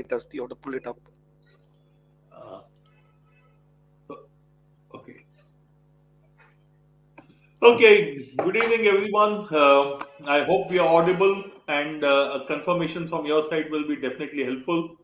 think you have to pull it up. Okay. Okay, good evening everyone. I hope we are audible and a confirmation from your side will be definitely helpful.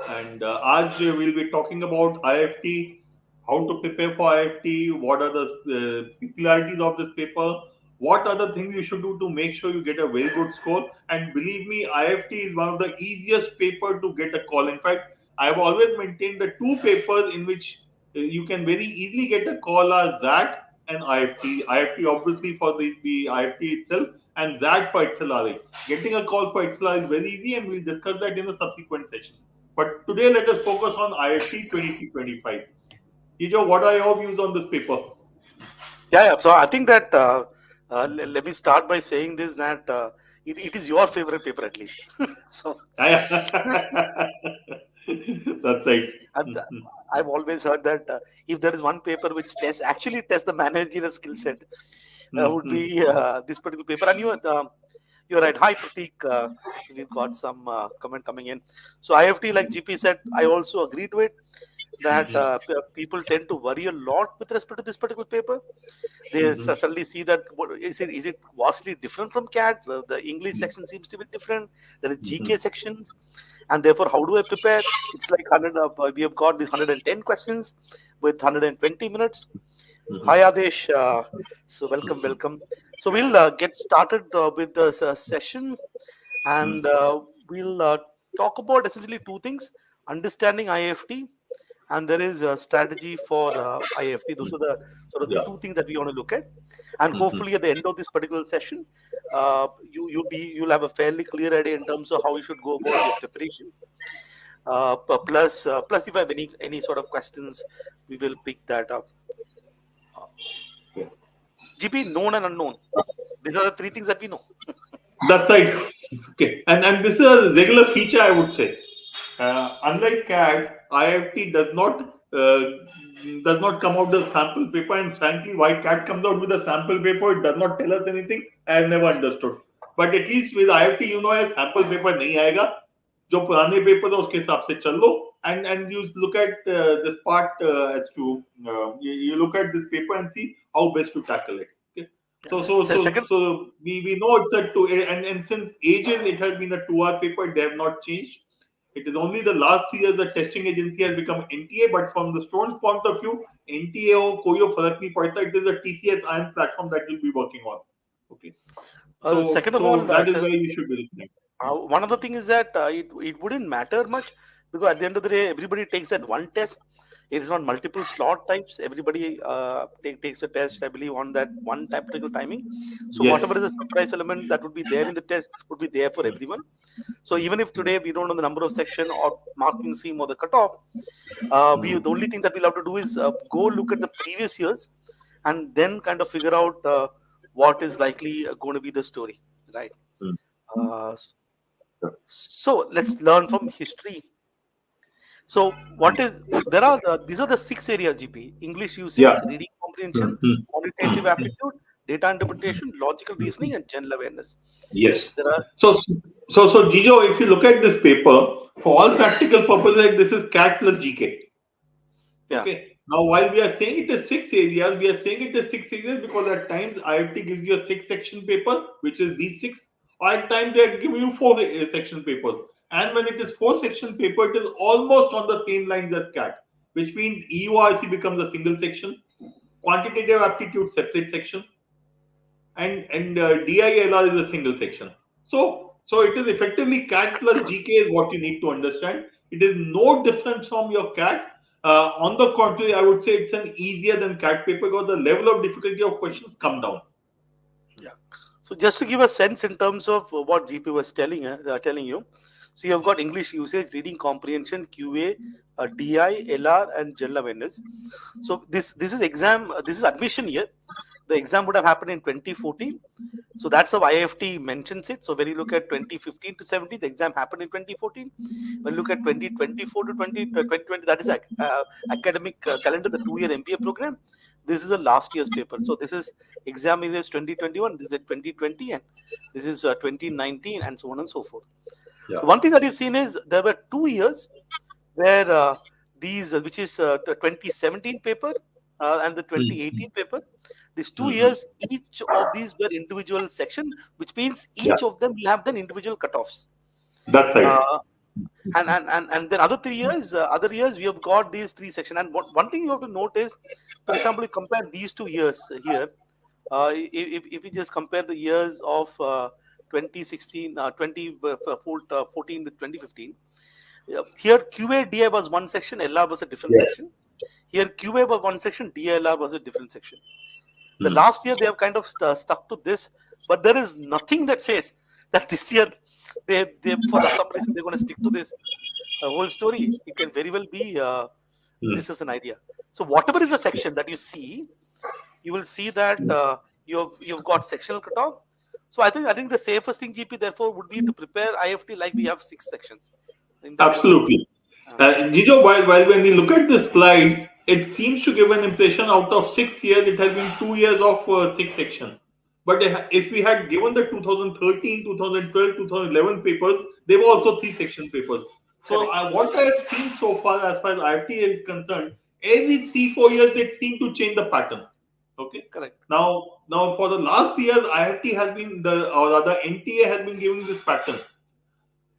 And आज we'll be talking about IIFT, how to prepare for IIFT, what are the peculiarities of this paper, what are the things you should do to make sure you get a very good score. And believe me, IIFT is one of the easiest paper to get a call. In fact, I have always maintained the two papers in which you can very easily get a call are ZAT and IIFT. IIFT obviously for the IIFT itself and ZAT for XLRA. Getting a call for XLR is very easy and we'll discuss that in the subsequent session. But today let us focus on IIFT 2325. Gejo, what are your views on this paper? Yeah. So I think that let me start by saying this, that it is your favorite paper at least. So That's right. and, I've always heard that if there is one paper which actually tests the managerial skill set, would be this particular paper. And you're right. Hi, Pratik. So we've got some comment coming in. So IIFT, like GP said, I also agree to it, that people tend to worry a lot with respect to this particular paper. They suddenly see that is it vastly different from CAT? The English section seems to be different. There is GK sections, and therefore, how do I prepare? It's like 100. We have got these 110 questions with 120 minutes. Hi Adesh, so welcome. So we'll get started with the session, and we'll talk about essentially two things: understanding IIFT, and there is a strategy for IIFT. Those are the sort of the two things that we want to look at, and hopefully at the end of this particular session, you'll have a fairly clear idea in terms of how you should go about your preparation. Plus, if you have any sort of questions, we will pick that up. GP, known and unknown. These are the three things that we know. That's right. Okay. And this is a regular feature, I would say. Unlike CAD, IIFT does not come out with a sample paper. And frankly, why CAD comes out with a sample paper, it does not tell us anything. I have never understood. But at least with IIFT, a sample paper नहीं आएगा. जो पुराने paper है उसके हिसाब से चल लो. And you look at this part as to you look at this paper and see how best to tackle it. Okay? So we know it's a 2, and since ages it has been a 2-hour paper. They have not changed. It is only the last 3 years the testing agency has become NTA. But from the student's point of view, NTA हो कोई फर्क नहीं पड़ता. It is a TCS iron platform that you'll be working on. Okay. Second of all, that is where you should be looking at. One of the things is that it wouldn't matter much, because at the end of the day, everybody takes that one test. It is not multiple slot types. Everybody takes a test, I believe, on that one particular timing. So whatever is the surprise element that would be there in the test would be there for everyone. So even if today we don't know the number of section or marking scheme or the cutoff, the only thing that we'll have to do is go look at the previous years and then kind of figure out what is likely going to be the story, right? So let's learn from history. So these are the 6 areas, GP: English usage, reading comprehension, quantitative aptitude, data interpretation, logical reasoning, and general awareness. Yes. So Gejo, if you look at this paper, for all practical purposes, this is CAT plus GK. Yeah. Okay. Now, while we are saying it is 6 areas, we are saying it is 6 areas because at times IIFT gives you a 6-section paper, which is these 6. Or at times they are giving you 4-section papers. And when it is 4-section paper, it is almost on the same lines as CAT, which means EURC becomes a single section, quantitative aptitude separate section, and DILR is a single section. So it is effectively CAT plus GK is what you need to understand. It is no different from your CAT. On the contrary, I would say it's an easier than CAT paper because the level of difficulty of questions come down. Yeah. So just to give a sense in terms of what GP was telling you. So you have got English usage, reading comprehension, QA, DI, LR, and general awareness. So this is exam. This is admission year. The exam would have happened in 2014. So that's how IIFT mentions it. So when you look at 2015 to 17, the exam happened in 2014. When you look at 2024 to 2020, that is academic calendar, the 2-year MBA program. This is the last year's paper. So this is exam is 2021, this is 2020, and this is 2019, and so on and so forth. Yeah. The one thing that you've seen is there were 2 years where these, which is 2017 paper and the Mm. 2018 paper, these two Mm-hmm. years, each of these were individual section, which means Yeah. each of them will have then individual cutoffs. That's right. Uh, and then other years we have got these three section. And one thing you have to note is, for example, you compare these 2 years here. If you just compare the years of 2016, 2014 with 2015, here QA DI was one section, LR was a different Yes. section. Here QA was one section, DLR was a different section. The Mm. last year they have kind of stuck to this, but there is nothing that says that this year they for some reason they're going to stick to this whole story. It can very well be Mm. this is an idea. So whatever is a section that you see, you will see that you've got sectional cutoff. So I think the safest thing, GP, therefore would be to prepare IFT like we have 6 sections in terms of. Absolutely. Gejo, while when you look at this slide, it seems to give an impression out of 6 years, it has been 2 years of six sections. But if we had given the 2013, 2012, 2011 papers, they were also three section papers. So Correct. what I have seen so far, as far as IFT is concerned, every 3-4 years they seem to change the pattern. Okay. Correct. Now for the last years, IFT has been or rather NTA has been giving this pattern.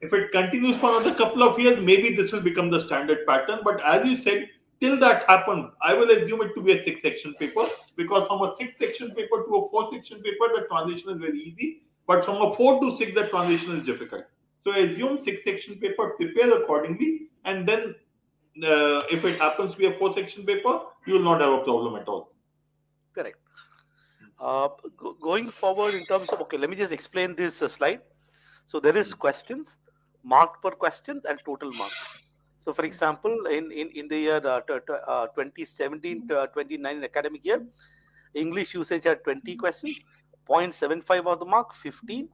If it continues for another couple of years, maybe this will become the standard pattern. But as you said, till that happens, I will assume it to be a six-section paper, because from a six-section paper to a four-section paper, the transition is very easy. But from a 4 to 6, the transition is difficult. So I assume six-section paper, prepare accordingly, and then if it happens to be a four-section paper, you will not have a problem at all. Correct. Going forward in terms of, okay, let me just explain this slide. So there is questions, marked per question, and total marks. So for example, in the year 2017 to 2019 academic year, English usage had 20 questions, 0.75 of the mark, 15.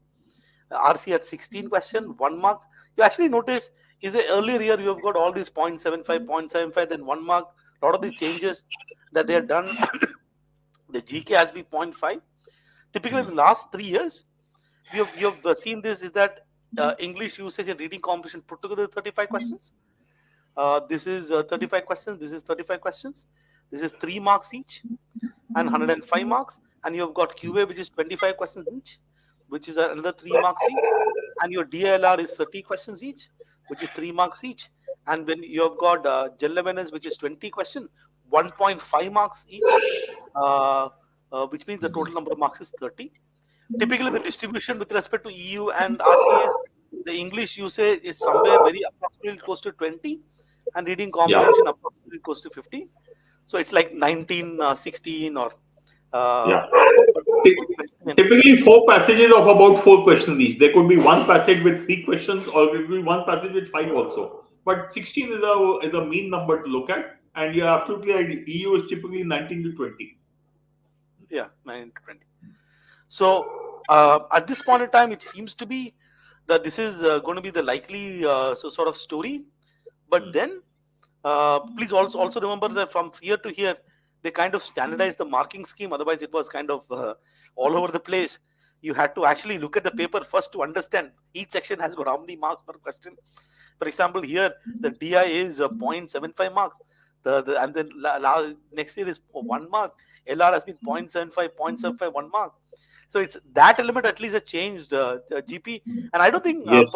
RC had 16 question, 1 mark. You actually notice is the earlier year you have got all these 0.75, 0.75, then 1 mark. A lot of these changes that they have done. The GK has been 0.5. Typically, in the last 3 years, you have seen this is that English usage and reading comprehension put together 35 questions. This is 35 questions. This is 35 questions. This is 3 marks each and 105 marks. And you have got QA, which is 25 questions each, which is another 3 marks each. And your DLR is 30 questions each, which is 3 marks each. And when you have got Jellevenes, which is 20 questions, 1.5 marks each, which means the total number of marks is 30. Typically, the distribution with respect to EU and RC is the English usage is somewhere very approximately close to 20, and reading Yeah. comprehension approximately close to 15. So it's like 19, 16, or Yeah. but- Typically, 4 passages of about 4 questions each. There could be one passage with 3 questions, or there could be one passage with 5 also. But 16 is a mean number to look at, and you're absolutely right. EU is typically 19 to 20. yeah, 9 to 20. So at this point in time, it seems to be that this is going to be the likely sort of story. But then, please also remember that from year to year, they kind of standardized the marking scheme. Otherwise, it was kind of all over the place. You had to actually look at the paper first to understand each section has got how many marks per question. For example, here the DI is 0.75 marks. And then next year is 1 mark. LR has been 0.75, 0.75, 1 mark. So it's that element at least has changed, GP. And I don't think Yes.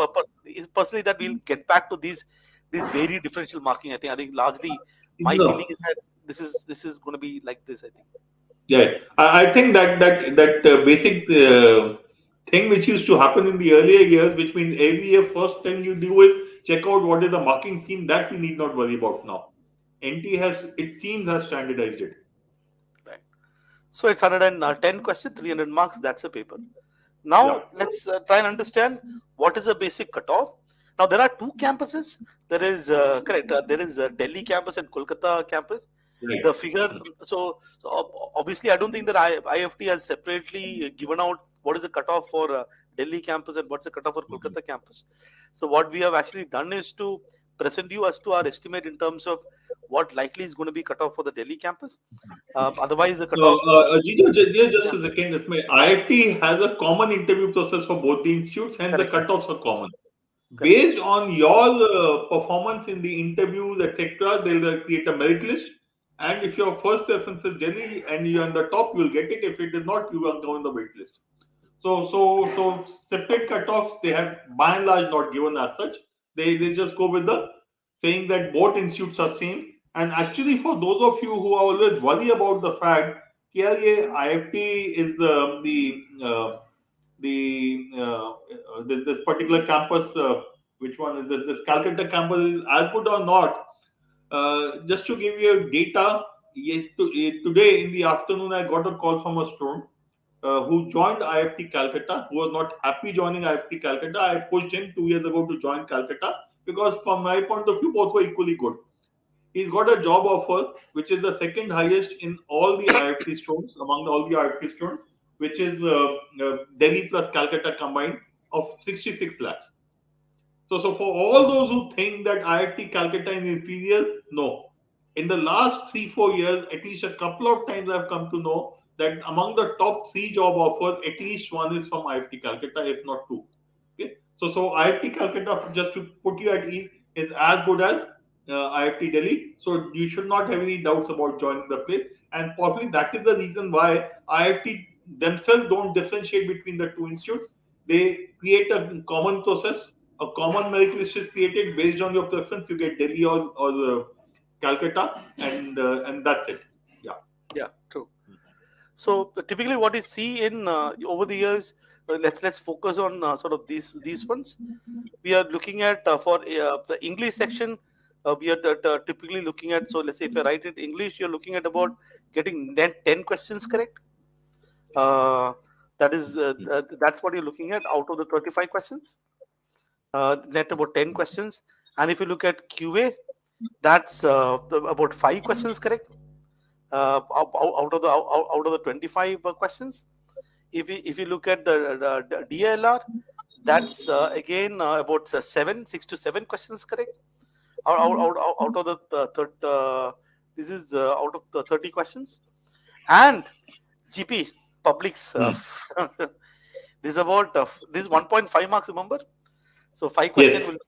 personally that we'll get back to these very differential marking. I think largely my No. feeling is that this is going to be like this. I think. Yeah, I think that basic thing which used to happen in the earlier years, which means every year first thing you do is check out what is the marking scheme, that we need not worry about now. NT it seems has standardized it. Right. So it's 110 questions, 300 marks. That's a paper. Now Yeah. let's try and understand what is a basic cutoff. Now there are 2 campuses. There is correct. There is Delhi campus and Kolkata campus. Right. The figure. So obviously, I don't think that IFT has separately given out what is the cutoff for Delhi campus and what's the cutoff for Kolkata campus. So what we have actually done is to present you as to our estimate in terms of what likely is going to be cutoff for the Delhi campus. Otherwise, the cutoff. Just a second. IFT has a common interview process for both the institutes, hence the Correct. cutoffs are common. Based on your performance in the interviews, etc., they'll create a merit list. And if your first preference is Delhi and you're on the top, you'll get it. If it is not, you will go on the wait list. So separate cutoffs they have by and large not given as such. They just go with the saying that both institutes are same. And actually, for those of you who are always worried about the fact that IIFT is this particular campus, which one is this Calcutta campus is as good or not? Just to give you data, today in the afternoon I got a call from a student who joined IIFT Calcutta, who was not happy joining IIFT Calcutta. I pushed him 2 years ago to join Calcutta because, from my point of view, both were equally good. He's got a job offer, which is the second highest in all the IIFT students, among all the IIFT students, which is Delhi plus Calcutta combined of 66 lakhs. So for all those who think that IIFT Calcutta is inferior, no. In the last 3-4 years, at least a couple of times I've come to know that among the top 3 job offers, at least one is from IIFT Calcutta, if not 2. Okay, so IIFT Calcutta, just to put you at ease, is as good as IIFT Delhi. So you should not have any doubts about joining the place. And probably that is the reason why IIFT themselves don't differentiate between the two institutes. They create a common process. A common merit list is created based on your preference. You get Delhi or Calcutta, and that's it. Yeah, true. So typically, what you see in over the years, let's focus on sort of these ones. We are looking at for the English section. We are typically looking at. So let's say if I write it English, you're looking at about getting 10 questions correct. That's what you're looking at out of the 35 questions. Net about 10 questions. And if you look at QA, that's about 5 questions correct. Out of the 25 questions. If you look at the DLR, that's again about 6 to 7 questions correct. Out of the this is out of the 30 questions. And GP publics, this is about this is 1.5 marks. Remember, so 5 questions Yes.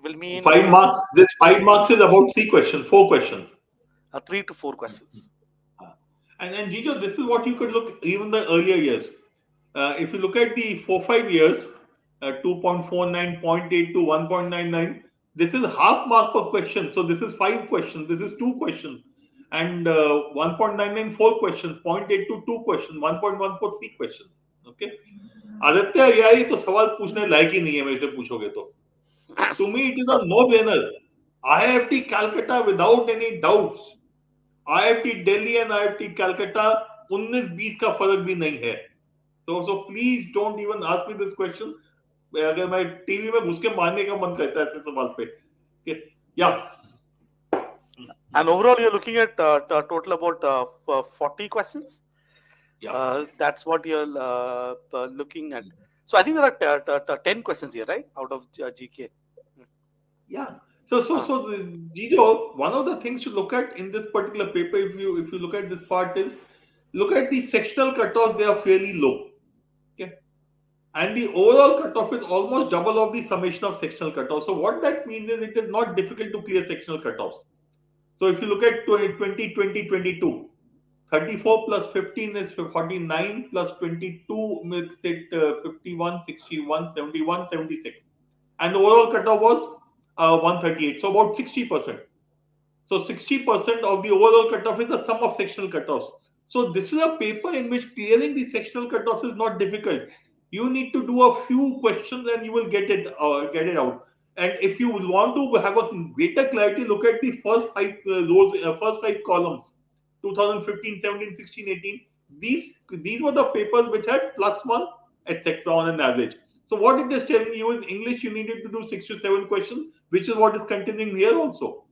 will mean 5 marks. This 5 marks is about 3 questions, 4 questions. 3 to 4 questions. And Gejo, this is what you could look even the earlier years. If you look at the 4-5 years, 2.49, 0.8 to 1.99, this is half mark per question. So this is 5 questions. This is 2 questions. And 1.99, 4 questions. 0.8 to 2 questions. 1.14, 3 questions. Okay. Aditya यार ये तो सवाल पूछने लायक ही नहीं है मेरे से पूछोगे तो. To me it is a no-brainer. IIFT Calcutta without any doubts. IIFT Delhi and IIFT Calcutta 19-20 का फर्क भी नहीं है. So please don't even ask me this question. अगर मैं टीवी में घुस के मारने का मन करता है ऐसे सवाल पे. Okay. Yeah. And overall, you're looking at total about 40 questions. Yeah. That's what you're looking at. So I think there are 10 questions here, right, out of GK. Yeah. So Gejo, one of the things to look at in this particular paper, if you look at this part, is look at the sectional cutoffs. They are fairly low. Okay. And the overall cutoff is almost double of the summation of sectional cutoffs. So what that means is it is not difficult to clear sectional cutoffs. So if you look at 2020-22, 34 plus 15 is 49 plus 22 makes it 51, 61, 71, 76. And the overall cutoff was 138. So about 60%. So 60% of the overall cutoff is the sum of sectional cutoffs. So this is a paper in which clearing the sectional cutoffs is not difficult. You need to do a few questions and you will get it out. And if you want to have a greater clarity, look at the first 5 rows, first 5 columns. 2015, 17, 16, 18. These were the papers which had +1, etc. on an average. So what it is telling you is English you needed to do 6 to 7 questions, which is what is continuing here also.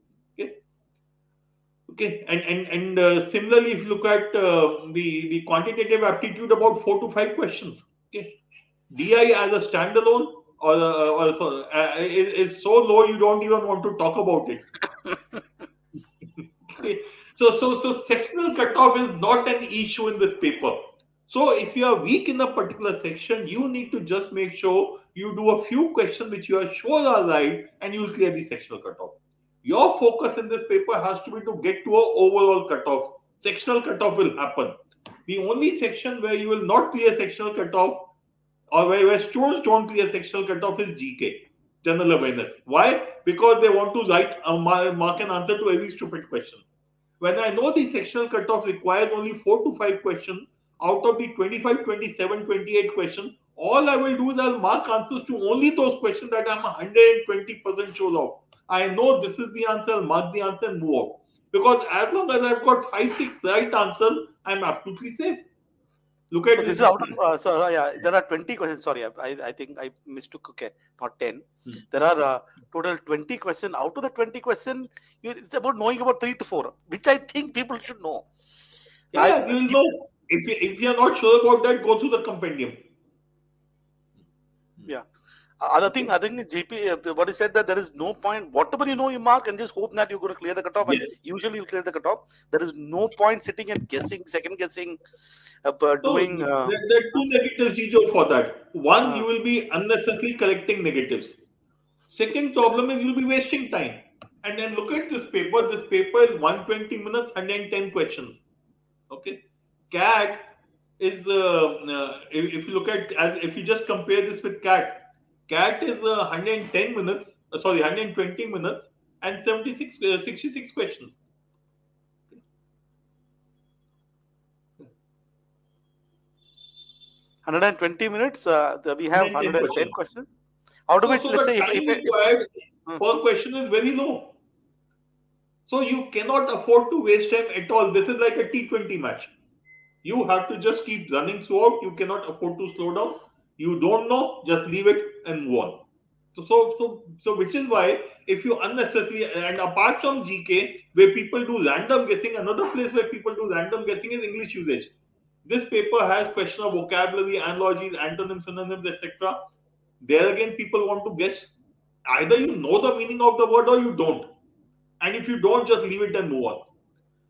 Okay, and similarly, if you look at the quantitative aptitude, about 4 to 5 questions. Okay, DI as a standalone is so low you don't even want to talk about it. Okay. So sectional cutoff is not an issue in this paper. So if you are weak in a particular section, you need to just make sure you do a few questions which you are sure are right, and you will clear the sectional cutoff. Your focus in this paper has to be to get to an overall cutoff. Sectional cutoff will happen. The only section where you will not clear sectional cutoff, or where students don't clear sectional cutoff, is GK, general awareness. Why? Because they want to write mark an answer to every stupid question. When I know the sectional cutoff requires only 4 to 5 questions out of the 25, 27, 28 questions, all I will do is I'll mark answers to only those questions that I'm 120% sure of. I know this is the answer, I'll mark the answer and move on. Because as long as I've got 5, 6 right answers, I'm absolutely safe. Look So at this this. is out of yeah, there are 20 questions. Sorry, I think I mistook. Okay, not 10. There are total 20 questions. Out of the 20 question, it's about knowing about 3 to 4, which I think people should know. Yeah, you will know. If you're not sure about that, go through the compendium. Yeah. Other thing, I think GP, what he said, that there is no point, whatever you know, you mark and just hope that you're going to clear the cutoff, and Yes. usually you'll clear the cutoff. There is no point sitting and guessing, second guessing, So doing. there are two negatives, Gejo, for that. One, you will be unnecessarily collecting negatives. Second problem is you'll be wasting time. And then look at this paper. This paper is 120 minutes, 110 questions. Okay. CAT is, if you look at, if you just compare this with CAT is 110 minutes, sorry, 120 minutes and 66 questions. 120 minutes, we have 110 110 questions. questions. Out of which, So let's the say, time required per question is very low. So you cannot afford to waste time at all. This is like a T20 match. You have to just keep running throughout. You cannot afford to slow down. You don't know, just leave it and move on. So which is why if you unnecessarily, and apart from GK, where people do random guessing, another place where people do random guessing is English usage. This paper has question of vocabulary, analogies, antonyms, synonyms, etc. There again, people want to guess. Either you know the meaning of the word or you don't. And if you don't, just leave it and move on.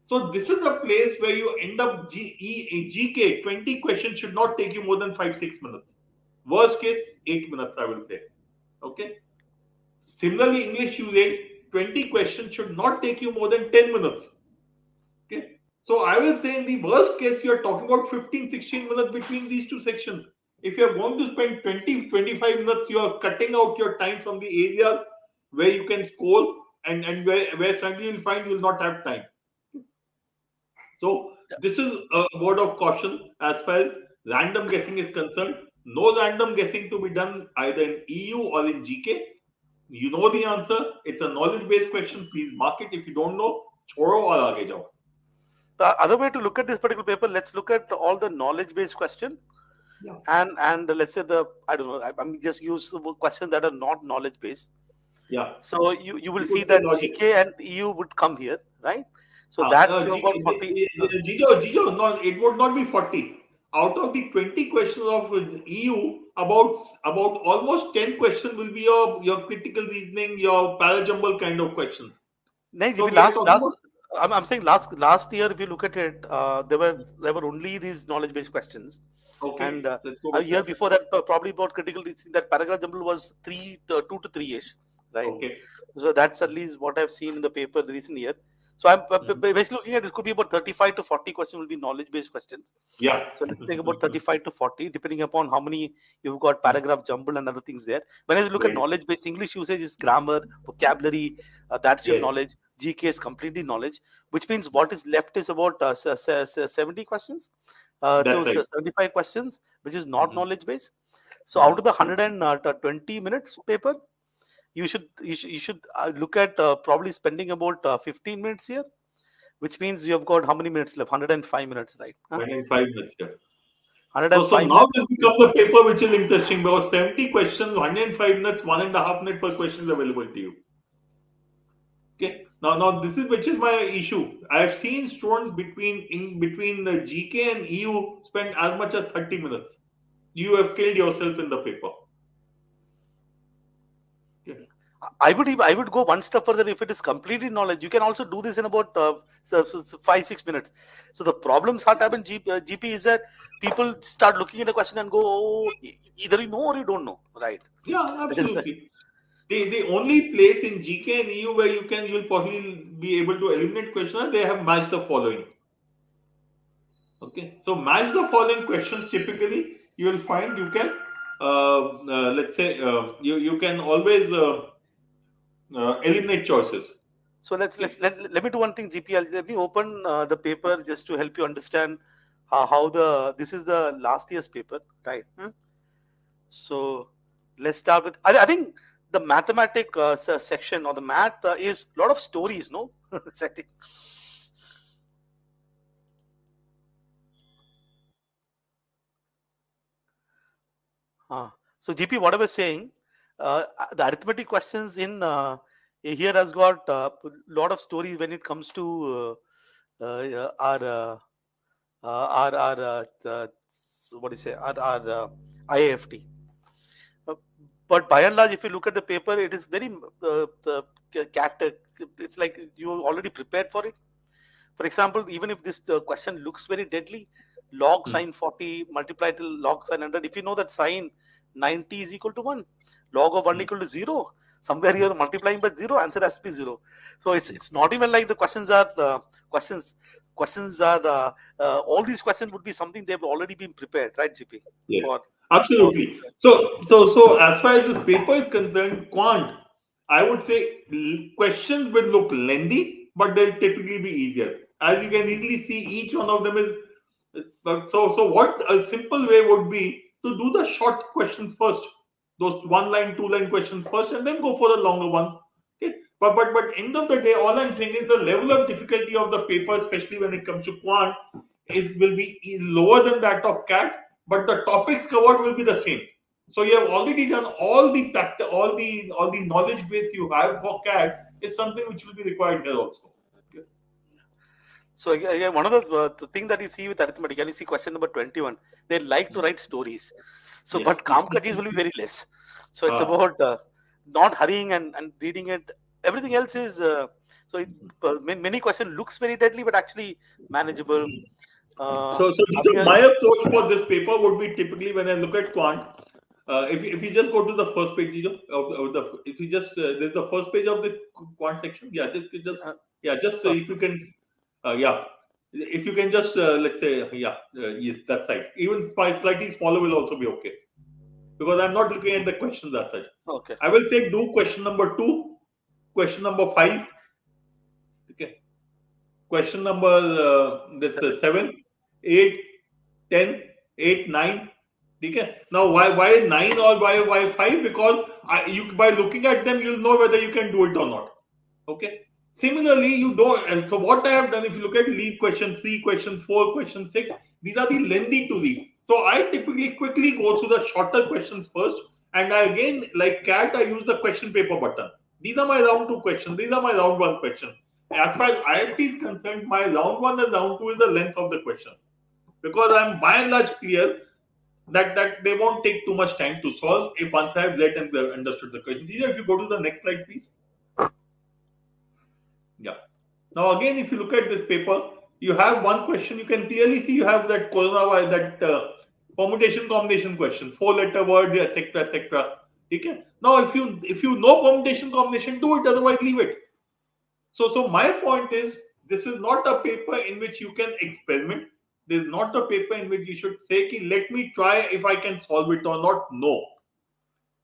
So this is the place where you end up GK 20 questions should not take you more than 5-6 minutes. Worst case 8 minutes, I will say. Okay. Similarly, English usage 20 questions should not take you more than 10 minutes. Okay. So I will say in the worst case, you are talking about 15-16 minutes between these two sections. If you are going to spend 20-25 minutes, you are cutting out your time from the areas where you can score, and where suddenly you'll find you'll not have time. So this is a word of caution as far as random guessing is concerned. No random guessing to be done either in EU or in GK. You know the answer. It's a knowledge-based question. Please mark it. If you don't know, choro or aage jao. The other way to look at this particular paper, let's look at all the knowledge-based question, Yeah. and let's say I don't know, I'm just use the questions that are not knowledge-based. Yeah. So you will You see could say that logic. GK and EU would come here, right? So that's you about 40. Gejo, no, it would not be 40. Out of the 20 questions of EU, about almost 10 questions will be your critical reasoning, your parajumble kind of questions. No, So we are talking last, about, I'm saying last year, if you look at it, there were only these knowledge-based questions, okay, and let's go a with year that. before that, probably about critical reasoning, that paragraph jumble was 2 to 3 ish, right? Okay. So that's at least what I've seen in the paper the recent year. So I'm basically looking at it could be about 35 to 40 questions will be knowledge-based questions. Yeah. So let's take about 35 to 40, depending upon how many you've got paragraph jumble and other things there. When I look at Right. knowledge-based, English usage is grammar, vocabulary, that's your Yes. knowledge. GK is completely knowledge, which means what is left is about 70 questions to That's right. 75 questions, which is not Mhm. knowledge-based. So out of the 120 minutes paper, you should look at probably spending about 15 minutes here, which means you have got how many minutes left? 105 minutes, right? 105 minutes. Yeah. So 105 now minutes. this becomes a paper which is interesting because 70 questions, 105 minutes, 1.5 minutes per question is available to you. Okay. Now this is which is my issue. I have seen students between the GK and EU spend as much as 30 minutes. You have killed yourself in the paper. Okay. I would go one step further. If it is completely knowledge, you can also do this in about 5-6 minutes. So the problem start happen GP is that people start looking at a question and go, oh, either you know or you don't know, right? Yeah, That is absolutely. The only place in GK and EU where you'll possibly be able to eliminate questions, they have matched the following. Okay, so match the following questions. Typically, you will find you can, let's say, you can always eliminate choices. so. Okay. Let me do one thing, GP. Let me open the paper just to help you understand how the this is the last year's paper, right? So let's start with. I think the mathematic section or the math is a lot of stories, no? I think. So GP, what I was saying, the arithmetic questions in here has got a lot of stories when it comes to our what do you say, our IIFT. Uh, but by and large, if you look at the paper, it is very cat. It's like you already prepared for it. For example, even if this question looks very deadly, log Hmm. sine 40 multiplied to log sine 100, if you know that sine 90 is equal to 1, log of 1 Hmm. equal to 0, somewhere Hmm. you're multiplying by 0, answer has to be 0. So it's not even like the questions are questions. Questions are all these questions would be something they've already been prepared, right, GP? Yes, For for absolutely. So as far as this paper is concerned, quant, I would say questions will look lengthy, but they'll typically be easier. As you can easily see, each one of them is. So what a simple way would be to do the short questions first, those one line, two line questions first, and then go for the longer ones. Okay, but end of the day, all I'm saying is the level of difficulty of the paper, especially when it comes to quant, is will be lower than that of cat, but the topics covered will be the same. So you have already done all the all the knowledge base you have for cat is something which will be required here also. Okay. So again, one of the thing that you see with arithmetic, and you see question number 21, they like to write stories. So, but Yes. Kamkajis will be very less. So it's Ah. about not hurrying and reading it. Everything else is so. Many question looks very deadly, but actually manageable. So Nothing Jijo, else. my approach for this paper would be typically when I look at quant, if you just go to the first page, Jijo, of the if you just there's the first page of the quant section. Yeah, just Uh, yeah, just uh, if you can, yeah, if you can just let's say yeah, yes, that's right. Even slightly smaller will also be okay because I'm not looking at the questions as such. okay. I will say do question number 2, question number 5, okay, question number this 7, 8, 10, 8, 9. Okay. Now, why 9 or why 5? Because you by looking at them, you'll know whether you can do it or not. Okay. Similarly, you don't. And so, what I have done, if you look at leave question 3, question 4, question 6, these are the lengthy to read. So, I typically quickly go through the shorter questions first. And I again, like cat, I use the question paper button. These are my round 2 questions. These are my round 1 question. As far as IIT is concerned, my round 1 and round 2 is the length of the question because I'm by and large clear that they won't take too much time to solve if once I have read and understood the question. If you go to the next slide, please. Yeah. Now again, if you look at this paper, you have one question. You can clearly see you have that coronavirus, that permutation combination question, 4-letter word, etc., etc. Okay. Now, if you know permutation combination, do it. Otherwise, leave it. So my point is, this is not a paper in which you can experiment. This is not a paper in which you should say, let me try if I can solve it or not. No.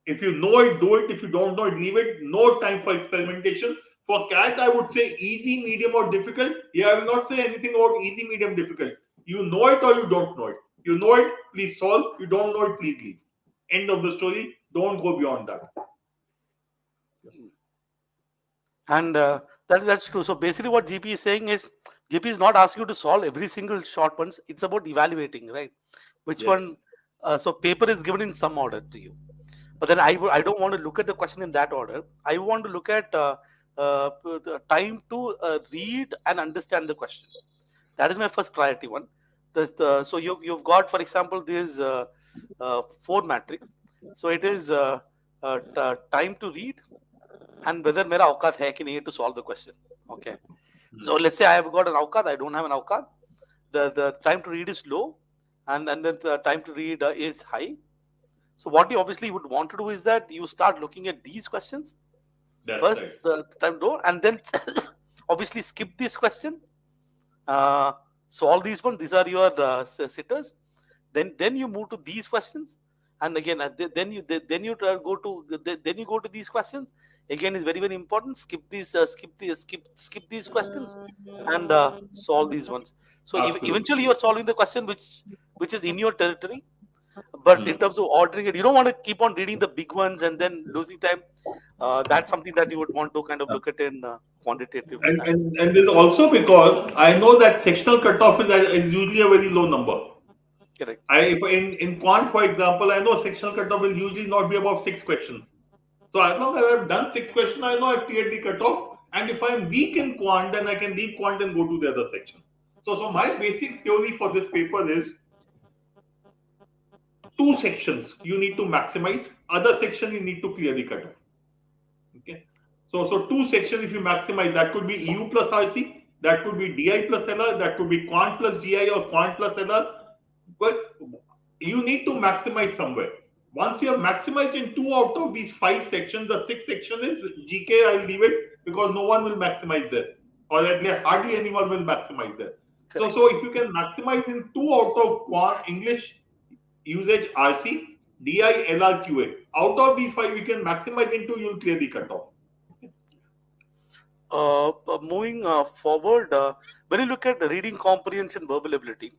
If you know it, do it. If you don't know it, leave it. No time for experimentation. For cat, I would say easy, medium, or difficult. Yeah, I will not say anything about easy, medium, difficult. You know it or you don't know it. You know it, please solve. You don't know it, please leave. End of the story. Don't go beyond that. And that's true. So basically, what GP is saying is GP is not asking you to solve every single short ones. It's about evaluating, right? Which one? Yes. So paper is given in some order to you, but then I don't want to look at the question in that order. I want to look at the time to read and understand the question. That is my first priority one. So you've got, for example, this four matrix. So it is time to read, and whether मेरा औकात है कि नहीं to solve the question. Okay. So let's say I have got an औकात, I don't have an औकात. The time to read is low, and then the time to read is high. So what you obviously would want to do is that you start looking at these questions That's first, right. the time to, and then obviously skip this question, uh, solve these one. These are your sitters. Then you move to these questions, and again then you go to then you go to these questions. Again, is very very important. Skip these questions, and solve these ones. So Absolutely. eventually you are solving the question which is in your territory. But in terms of ordering it, you don't want to keep on reading the big ones and then losing time. That's something that you would want to kind of look at in quantitative And, analysis. and and this also because I know that sectional cutoff is usually a very low number. Correct. If in quant, for example, I know sectional cutoff will usually not be above 6 questions. So as long as I've done 6 questions, I know I've cleared the cutoff. And if I'm weak in quant, then I can leave quant and go to the other section. So my basic theory for this paper is 2 sections you need to maximize, other section you need to clear the cutoff. Okay. So 2 sections if you maximize, that could be EU plus RC, that could be DI plus LR, that could be quant plus DI or quant plus LR. But you need to maximize somewhere. Once you have maximized in 2 out of these 5 sections, the 6th section is GK. I'll leave it because no one will maximize there, or at least hardly anyone will maximize there. Correct. So if you can maximize in 2 out of quant, English usage, RC, DI, LR, QA, out of these 5 you can maximize into, you'll clear the cutoff. Moving forward, when you look at the reading comprehension verbal ability,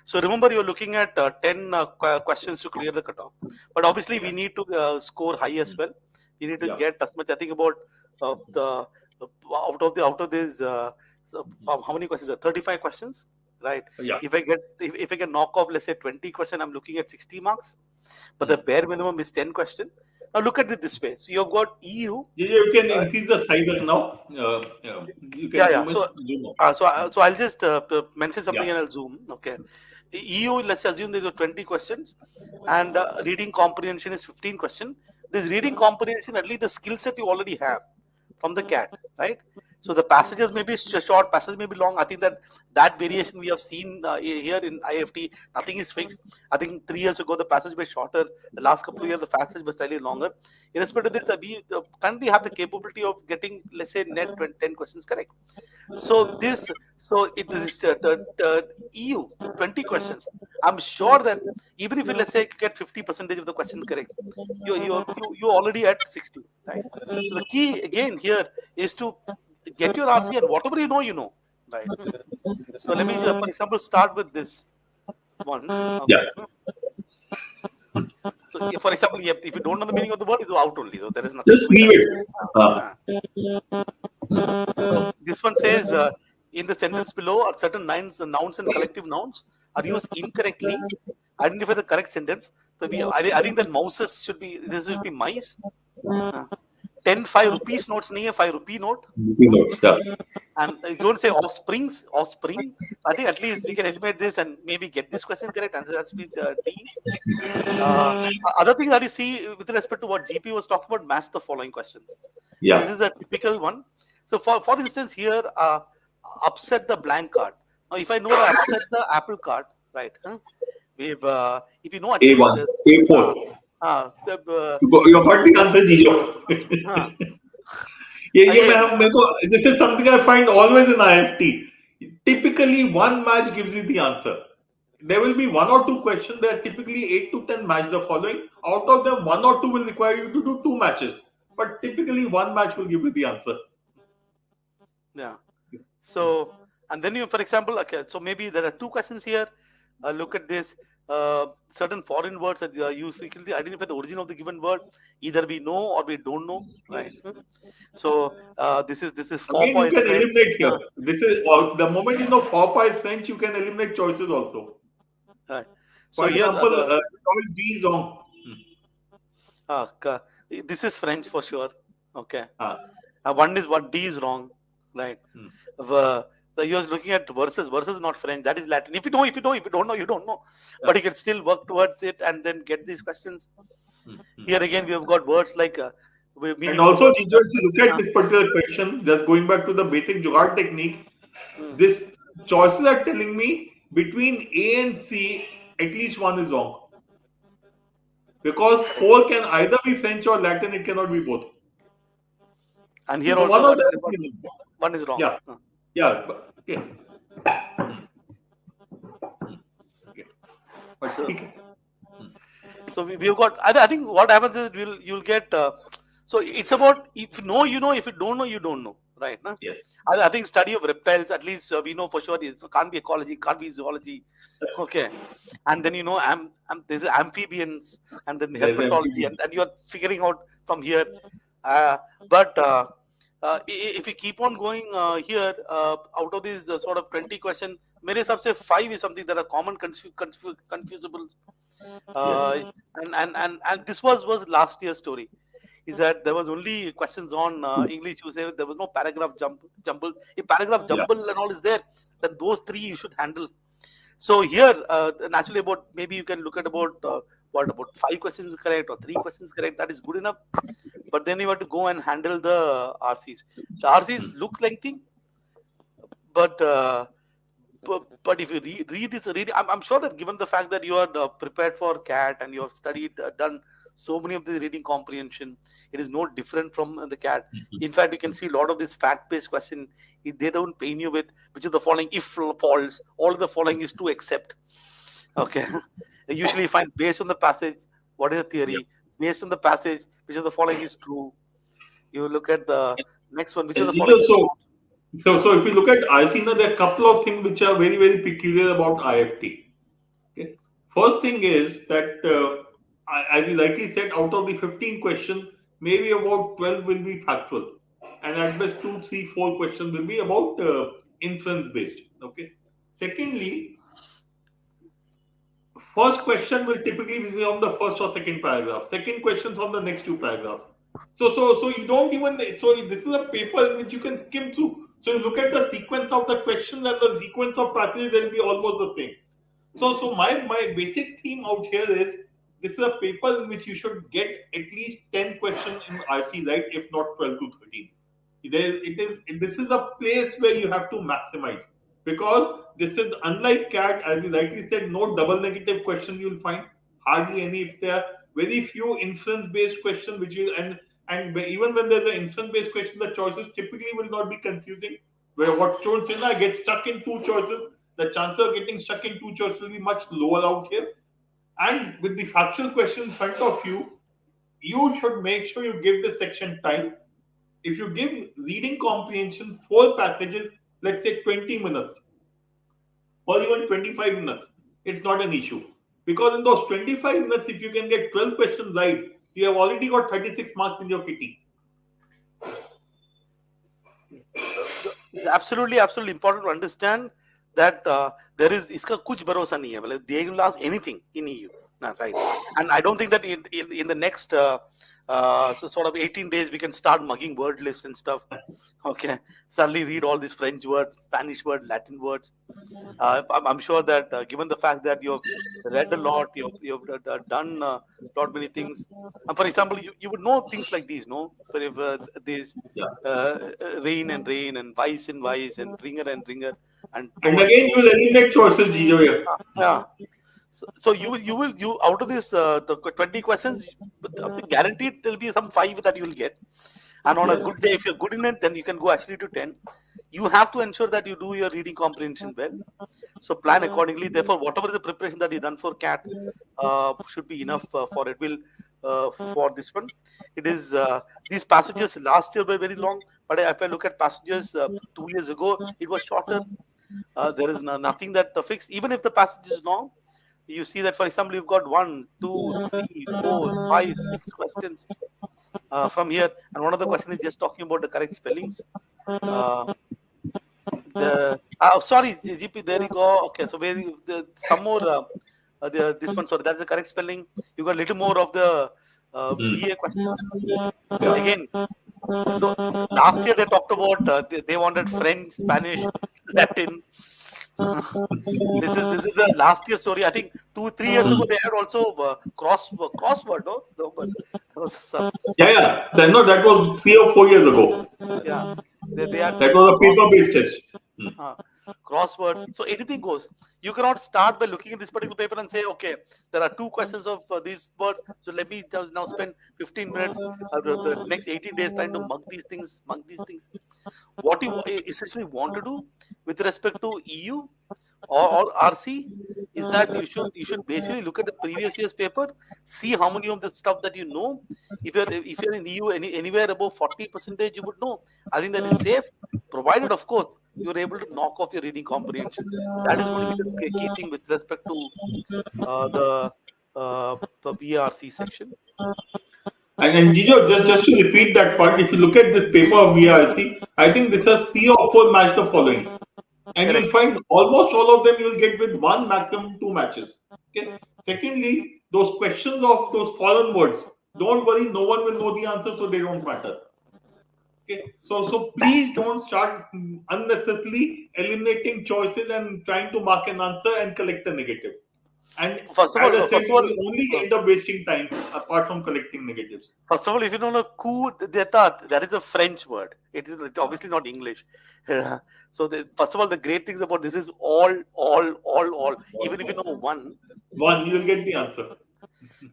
so remember you're looking at 10 questions to clear the cutoff. But obviously we need to score high as well. We need to get as much. I think about the out of this how many questions? 35 questions, right? Yeah. If I can knock off, let's say 20 questions, I'm looking at 60 marks. But the bare minimum is 10 questions. Now look at it this way. So you've got EU. You can increase the size now. You can Yeah. zoom So I'll just mention something and I'll zoom. Okay. The EU, let's assume there are 20 questions, and reading comprehension is 15 questions. This reading comprehension, at least the skill set you already have from the CAT, right? So the passages may be short, passages may be long. I think that variation we have seen here in IIFT, nothing is fixed. I think 3 years ago the passage was shorter. The last couple of years the passage was slightly longer. Irrespective of this, we currently have the capability of getting, let's say, net 10 questions correct. So it is EU 20 questions. I'm sure that even if you, let's say, get 50% of the question correct, you already at 60, right? So the key again here is to get your RC, and whatever you know, right? So let me, for example, start with this one. Okay. So for example, if you don't know the meaning of the word, it's out only. So there is nothing. Just leave it. So this one says in the sentence below are certain nouns and collective nouns are used incorrectly. Identify the correct sentence. So I think that mouses should be mice. 10 5 rupees notes nahi hai, 5 rupee note. And you don't say offspring. I think at least we can eliminate this and maybe get this question correct. Answer has to be D. Other thing that you see with respect to what GP was talking about, match the following questions. This is a typical one. So for instance here, upset the blank card. Now if I know to upset the apple card, right? If you know at A1, least A4. You got the answer, Gejo. This is something I find always in IIFT. Typically, one match gives you the answer. There will be 1 or 2 questions. There are typically 8 to 10 match the following. Out of them, 1 or 2 will require you to do 2 matches. But typically, 1 match will give you the answer. Yeah. So, and then you, for example, okay, so maybe there are 2 questions here. Look at this. Certain foreign words that you frequently identify the origin of the given word. Either we know or we don't know, right? So this is Again, you can eliminate here. This is the moment you know faux pas is French, you can eliminate choices also. Right. So for example, choice D is wrong. This is French for sure. Okay. One is what D is wrong, right? You was looking at verses. Verses is not French. That is Latin. If you know, if you don't know, you don't know. But you can still work towards it and then get these questions. Here again, we have got words like And meaning also, about Gejo, if you look at this particular question, just going back to the basic Jugaad technique, this choices are telling me between A and C, at least one is wrong. Because 4 can either be French or Latin, it cannot be both. and here So also one of one is them wrong. is wrong. One is wrong. Yeah. Yeah. Okay. Okay. But So, okay. so we've got. I think what happens is you'll get. So it's about if you know, you know. If you don't know, you don't know. Right? No? Yes. I think study of reptiles. At least we know for sure. It can't be ecology. Can't be zoology. Okay. And then there's amphibians and then There's herpetology, empty. and you're figuring out from here. But if you keep on going here, out of these sort of 20 question, मेरे हिसाब से 5 is something that are common confusable. Yes. And this was last year's story. Is that there was only questions on English. You say there was no paragraph jumble. If paragraph Yeah. jumble and all is there, then those 3 you should handle. So here, naturally, about maybe you can look at about about 5 questions correct or 3 questions correct. That is good enough. But then you have to go and handle the RCs. The RCs look lengthy, but but if you read this, I'm sure that given the fact that you are prepared for CAT and you have studied, done so many of the reading comprehension, it is no different from the CAT. In fact, you can see a lot of this fact-based question. They don't pain you with which is the following if false. All of the following is to accept. Okay. Usually you find based on the passage, what is the theory? Based on the passage, which of the following is true. You look at the next one, which of the following is So, so if you look at ICNA, there are a couple of things which are very, very peculiar about IFT. Okay. First thing is that, as you rightly said, out of the 15 questions, maybe about 12 will be factual. And at best, 2, 3, 4 questions will be about inference based. Okay. Secondly, first question will typically be from the first or second paragraph. Second question from the next 2 paragraphs. So you don't even. So this is a paper in which you can skim through. So you look at the sequence of the questions and the sequence of passages, they'll be almost the same. So my basic theme out here is this is a paper in which you should get at least 10 questions in RC right, if not 12 to 13. This is a place where you have to maximize because this is unlike CAT, as you rightly said, no double negative questions you'll find, hardly any. If there are very few inference based questions, which you and even when there's an inference based question, the choices typically will not be confusing. Where what Chon Sinha gets stuck in 2 choices, the chance of getting stuck in 2 choices will be much lower out here. And with the factual question in front of you, you should make sure you give this section time. If you give reading comprehension 4 passages, let's say 20 minutes or even 25 minutes, it's not an issue. Because in those 25 minutes, if you can get 12 questions right, you have already got 36 marks in your kitty. absolutely important to understand that there is iska kuch bharosa nahi hai. They will ask anything in EU, right? And I don't think that in the next so sort of 18 days we can start mugging word lists and stuff. Okay, suddenly read all these French words, Spanish words, Latin words. I'm sure that given the fact that you've read a lot, you've done lot many things. And for example, you would know things like these, no? For if these Yeah. rain and rain and vice and vice and ringer and ringer and And towards again, you will eliminate choices, Gejo here. yeah. So you out of this the 20 questions, guaranteed there'll be some 5 that you will get. And on a good day, if you're good in it, then you can go actually to 10. You have to ensure that you do your reading comprehension well. So plan accordingly. Therefore, whatever the preparation that you done for CAT should be enough for it. Will for this one, it is these passages last year were very long, but if I look at passages 2 years ago, it was shorter. There is nothing that fixed. Even if the passage is long, you see that, for example, you've got 1, 2, 3, 4, 5, 6 questions from here, and one of the questions is just talking about the correct spellings. Sorry, GP, there you go. Okay, so some more this one. Sorry, that's the correct spelling. You got a little more of the BA questions. Again, last year they talked about they wanted French, Spanish, Latin. This is the last year story. I think 2 3 years ago they had also crossword. No, but it was some, Yeah, yeah. No, that was 3 or 4 years ago. yeah, they had That this was a paper-based test. uh, crosswords. So anything goes. You cannot start by looking at this particular paper and say, okay, there are two questions of these words. So let me just now spend 15 minutes, the next 18 days trying to mug these things, mug these things. What you essentially want to do with respect to EU or RC is that you should basically look at the previous year's paper, see how many of the stuff that you know. If you're in EU anywhere above 40 percentage, you would know. I think that is safe, provided of course you're able to knock off your reading comprehension. That is going to be the key thing with respect to uh, the the VRC section. And Gijo, just to repeat that part, if you look at this paper of VRC, I think this has 3 or 4 match the following. And you'll Correct. find almost all of them you'll get with one, maximum two matches. Okay. Secondly, those questions of those foreign words, don't worry, no one will know the answer, so they don't matter. Okay. So please don't start unnecessarily eliminating choices and trying to mark an answer and collect a negative. And First of as I all, said, first of you all, will only end up wasting time apart from collecting negatives. First of all, if you don't know coup d'état, that is a French word. It's obviously not English. So, first of all, the great things about this is all. Even if you know one, One, you will get the answer.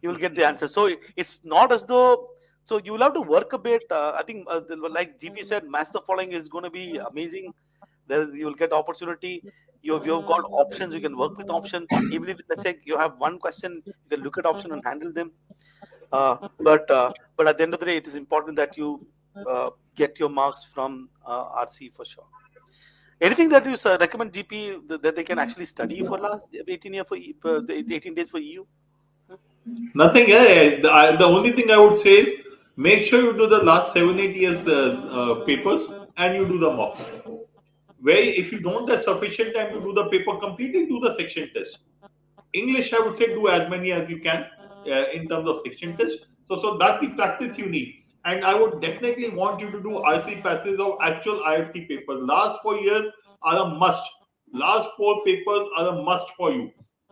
you will get the answer. So, it's not as though. So, you will have to work a bit. I think, like GP said, match the following is going to be amazing. You will get opportunity. You've got options. You can work with option. Even if let's say you have one question, you can look at option and handle them. But at the end of the day, it is important that you get your marks from RC for sure. Anything that you recommend GP that they can actually study for last 18 year the 18 days for EU? Nothing. The only thing I would say is make sure you do the last 7 8 years papers and you do the mocks. Where if you don't have sufficient time to do the paper completely, do the section test. English, I would say, do as many as you can in terms of section test. So that's the practice you need. And I would definitely want you to do RC passes of actual IIFT papers. Last 4 years are a must. Last 4 papers are a must for you.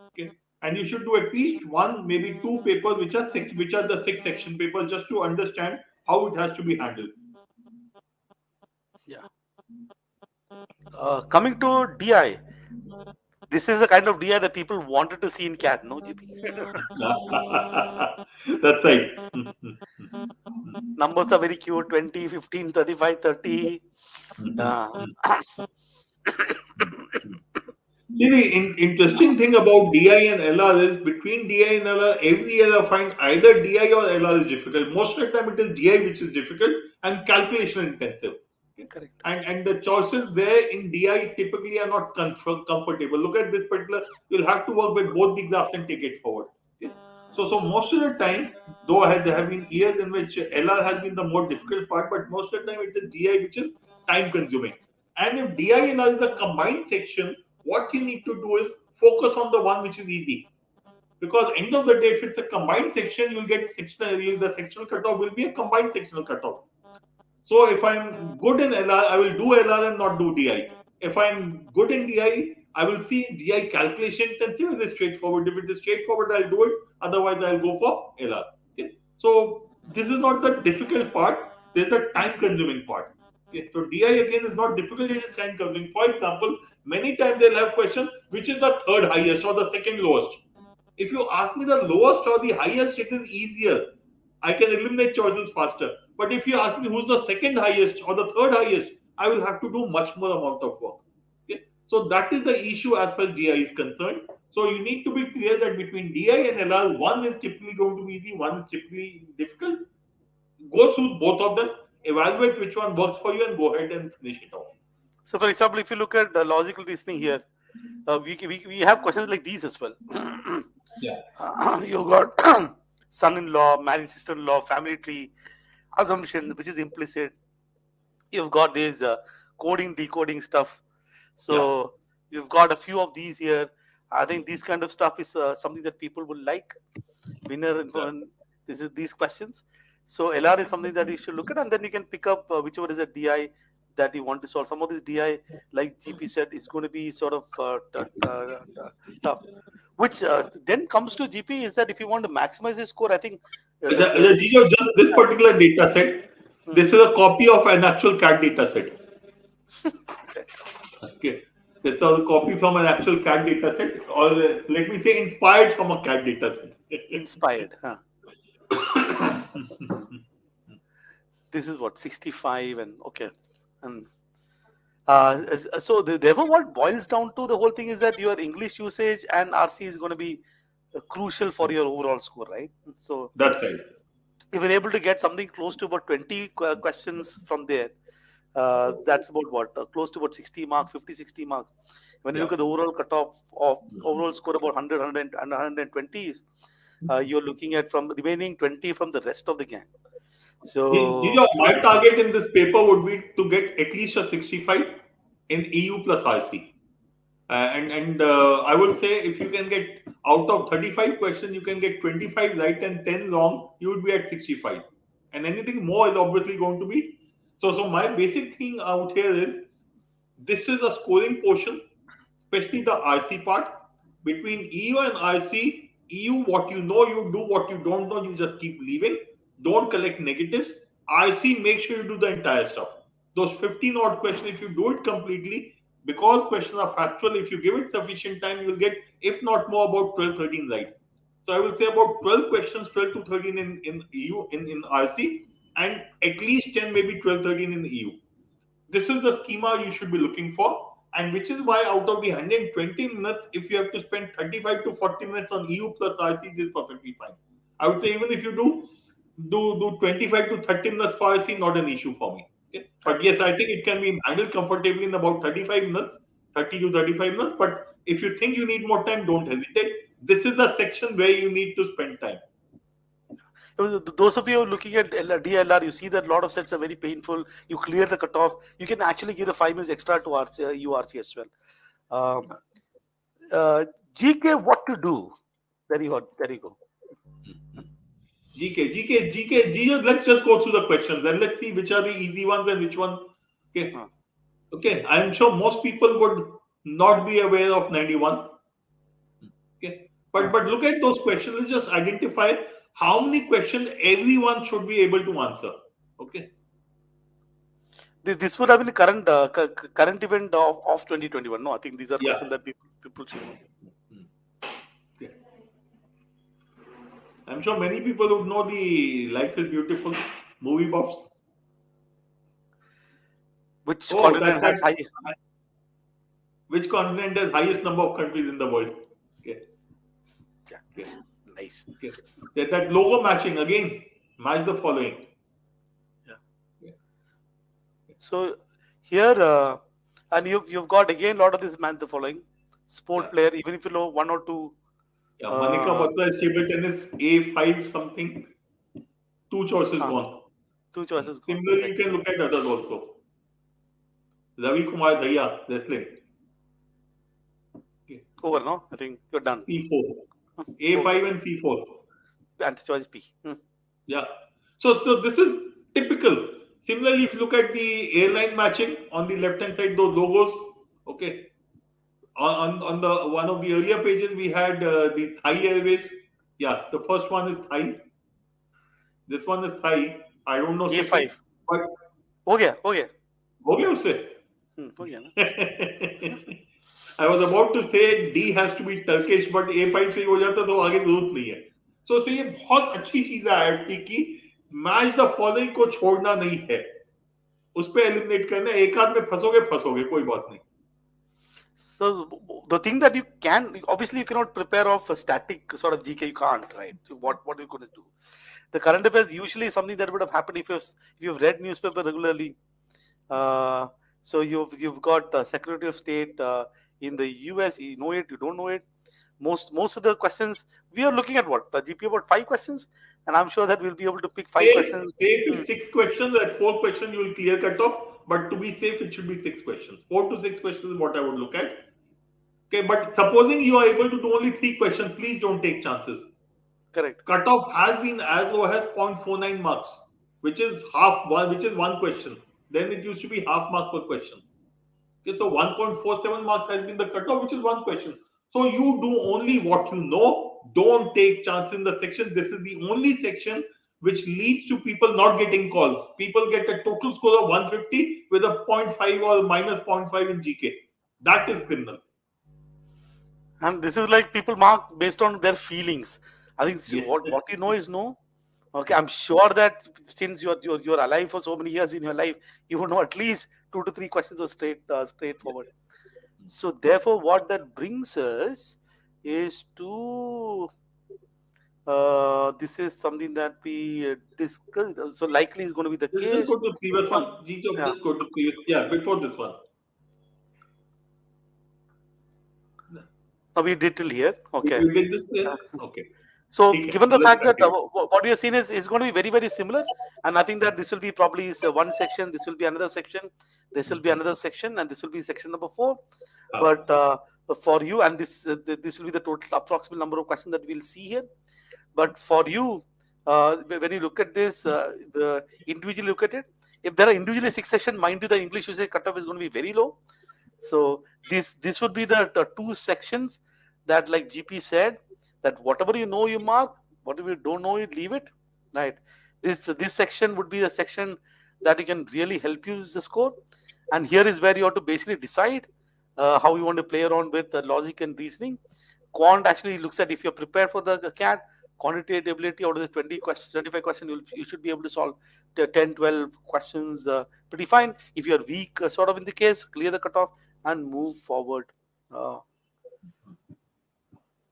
Okay, and you should do at least one, maybe two papers, which are the 6 section papers, just to understand how it has to be handled. Yeah. Coming to DI, this is the kind of DI that people wanted to see in CAT, no GP? That's right. Numbers are very cute 20, 15, 35, 30. Uh, See, the interesting thing about DI and LR is between DI and LR, every year I find either DI or LR is difficult. Most of the time, it is DI which is difficult and calculation intensive. Okay? Correct. And the choices there in DI typically are not comfortable. Look at this particular, you'll have to work with both the graphs and take it forward. Okay? So most of the time, though there have been years in which LR has been the more difficult part, but most of the time it is DI which is time consuming. And if DI and LR is a combined section, what you need to do is focus on the one which is easy. Because end of the day, if it's a combined section, you'll get the sectional cutoff will be a combined sectional cutoff. So if I'm good in LR, I will do LR and not do DI. If I'm good in DI, I will see DI calculation intensive. It is straightforward. If it is straightforward, I'll do it. Otherwise, I'll go for LR. Okay? So this is not the difficult part. There's the time consuming part. Okay? So DI again is not difficult. It is time consuming. For example, many times they'll have question which is the third highest or the second lowest. If you ask me the lowest or the highest, it is easier. I can eliminate choices faster. But if you ask me who's the second highest or the third highest, I will have to do much more amount of work. Okay? So that is the issue as far as DI is concerned. So you need to be clear that between DI and LR, one is typically going to be easy, one is typically difficult. Go through both of them, evaluate which one works for you, and go ahead and finish it off. So, for example, if you look at the logical reasoning here, we have questions like these as well. Yeah. You got son-in-law, married sister-in-law, family tree, assumption, which is implicit. You've got this coding, decoding stuff. So you've got a few of these here. I think this kind of stuff is something that people will like. Winner and these questions. So LR is something that you should look at, and then you can pick up whichever is a DI that you want to solve. Some of this DI, like GP said, is going to be sort of tough. Which then comes to GP is that if you want to maximize your score, I think the Gejo, just this particular data set, this is a copy of an actual CAT data set. Okay. This is a copy from an actual CAT data set, or let me say inspired from a CAT data set. Inspired. This is what 65 and okay. And so therefore what boils down to the whole thing is that your English usage and RC is going to be crucial for your overall score, right? So that's right. If you're able to get something close to about 20 questions from there, that's about what close to about 60 marks, 50, 60 marks. When you look at the overall cutoff of overall score about 100, 120, you're looking at from remaining 20 from the rest of the gang. So my target in this paper would be to get at least a 65 in EU plus RC. And I would say if you can get out of 35 questions, you can get 25 right and 10 wrong, you would be at 65. And anything more is obviously going to be. So my basic thing out here is this is a scoring portion, especially the RC part. Between EU and RC, EU, what you know, you do, what you don't know, you just keep leaving. Don't collect negatives. RC, make sure you do the entire stuff. Those 15 odd questions, if you do it completely, because questions are factual, if you give it sufficient time, you'll get, if not more, about 12, 13 right. So I will say about 12 questions, 12 to 13 in EU, in RC, and at least 10, maybe 12, 13 in EU. This is the schema you should be looking for, and which is why out of the 120 minutes, if you have to spend 35 to 40 minutes on EU plus RC, this is perfectly fine. I would say even if you do 25 to 30 minutes for RC, not an issue for me. Okay? But yes, I think it can be handled comfortably in about 35 minutes, 30 to 35 minutes. But if you think you need more time, don't hesitate. This is the section where you need to spend time. Those of you looking at DLR, you see that a lot of sets are very painful. You clear the cutoff. You can actually give the 5 minutes extra to RC, URC as well. GK, what to do? There you go. GK. Let's just go through the questions and let's see which are the easy ones and which one. Okay. I'm sure most people would not be aware of 91. Okay. But look at those questions. Let's just identify how many questions everyone should be able to answer. Okay. This would have been the current event of 2021. No, I think these are questions that people should know. Okay. I'm sure many people would know the Life is Beautiful movie buffs. Which continent has highest number of countries in the world? Okay. Yeah. Okay. Nice. Okay. That logo matching again. Match the following. Yeah. So here, and you've got again a lot of this match the following. Sport player, even if you know one or two. Yeah, Manika Batra is table tennis A5 something. 2 choices gone. 2 choices gone. Similarly, you can look at others also. Ravi Kumar Daya, wrestling. Okay. Over, no? I think you're done. C4. A5 and C4. Answer choice P. Yeah. So this is typical. Similarly, if you look at the airline matching on the left hand side, those logos. Okay. On the one of the earlier pages, we had the Thai Airways. Yeah, the first one is Thai. This one is Thai. I don't know. A5. But okay. Usse. I was about to say D has to be Turkish, but A5 से हो जाता तो आगे जरूरत नहीं है. So ये बहुत अच्छी चीज है IIFT की. Match the following को छोड़ना नहीं है. उस पे एलिमिनेट करना. एक हाथ में फंसोगे कोई बात नहीं. So the thing that you can, obviously you cannot prepare off a static sort of GK, you can't, right? What are you going to do? The current affairs usually something that would have happened if you've read newspaper regularly. So you've got Secretary of State in the US, you know it, you don't know it. Most of the questions, we are looking at what? The GP about 5 questions, and I'm sure that we'll be able to pick 5 questions. Safe is 6 questions, at 4 questions you will clear cut off. But to be safe, it should be 6 questions. 4 to 6 questions is what I would look at. Okay, but supposing you are able to do only 3 questions, please don't take chances. Correct. Cutoff has been as low as 0.49 marks, which is half one, which is 1 question. then it used to be half mark per question. Okay, so 1.47 marks has been the cutoff, which is one question. So you do only what you know. Don't take chances in the section. This is the only section which leads to people not getting calls. People get a total score of 150 with a zero point 0.5 or minus zero point 0.5 in GK. That is criminal. And this is like people mark based on their feelings. I think Yes. what you know is no. Okay, I'm sure that since you're alive for so many years in your life, you would know at least 2 to 3 questions are straightforward. So therefore, what that brings us is to this is something that we discussed. So likely is going to be the Just case. go to the previous one. Gejo, Yeah. just go to previous. Yeah, before this one. Now we did till here. Okay. We did this there? Okay. So Okay. given the Let's fact that continue. what we have seen is going to be very, very similar, and I think that this will be probably one section, this will be another section, this will be another section, and this will be section number 4. But for you, and this will be the total approximate number of questions that we'll see here. But for you, when you look at this, individually look at it, if there are individually 6 sections, mind you, the English usage cutoff is going to be very low. So this would be the 2 sections that, like GP said, that whatever you know you mark, whatever you don't know you leave it, right? This section would be the section that you can really help you with the score, and here is where you have to basically decide how you want to play around with logic and reasoning. Quant actually looks at if you're prepared for the CAT. Quantitative ability, out of the 20 questions, 25 questions, you should be able to solve 10, 12 questions pretty fine. If you're weak, sort of in the case, clear the cutoff and move forward.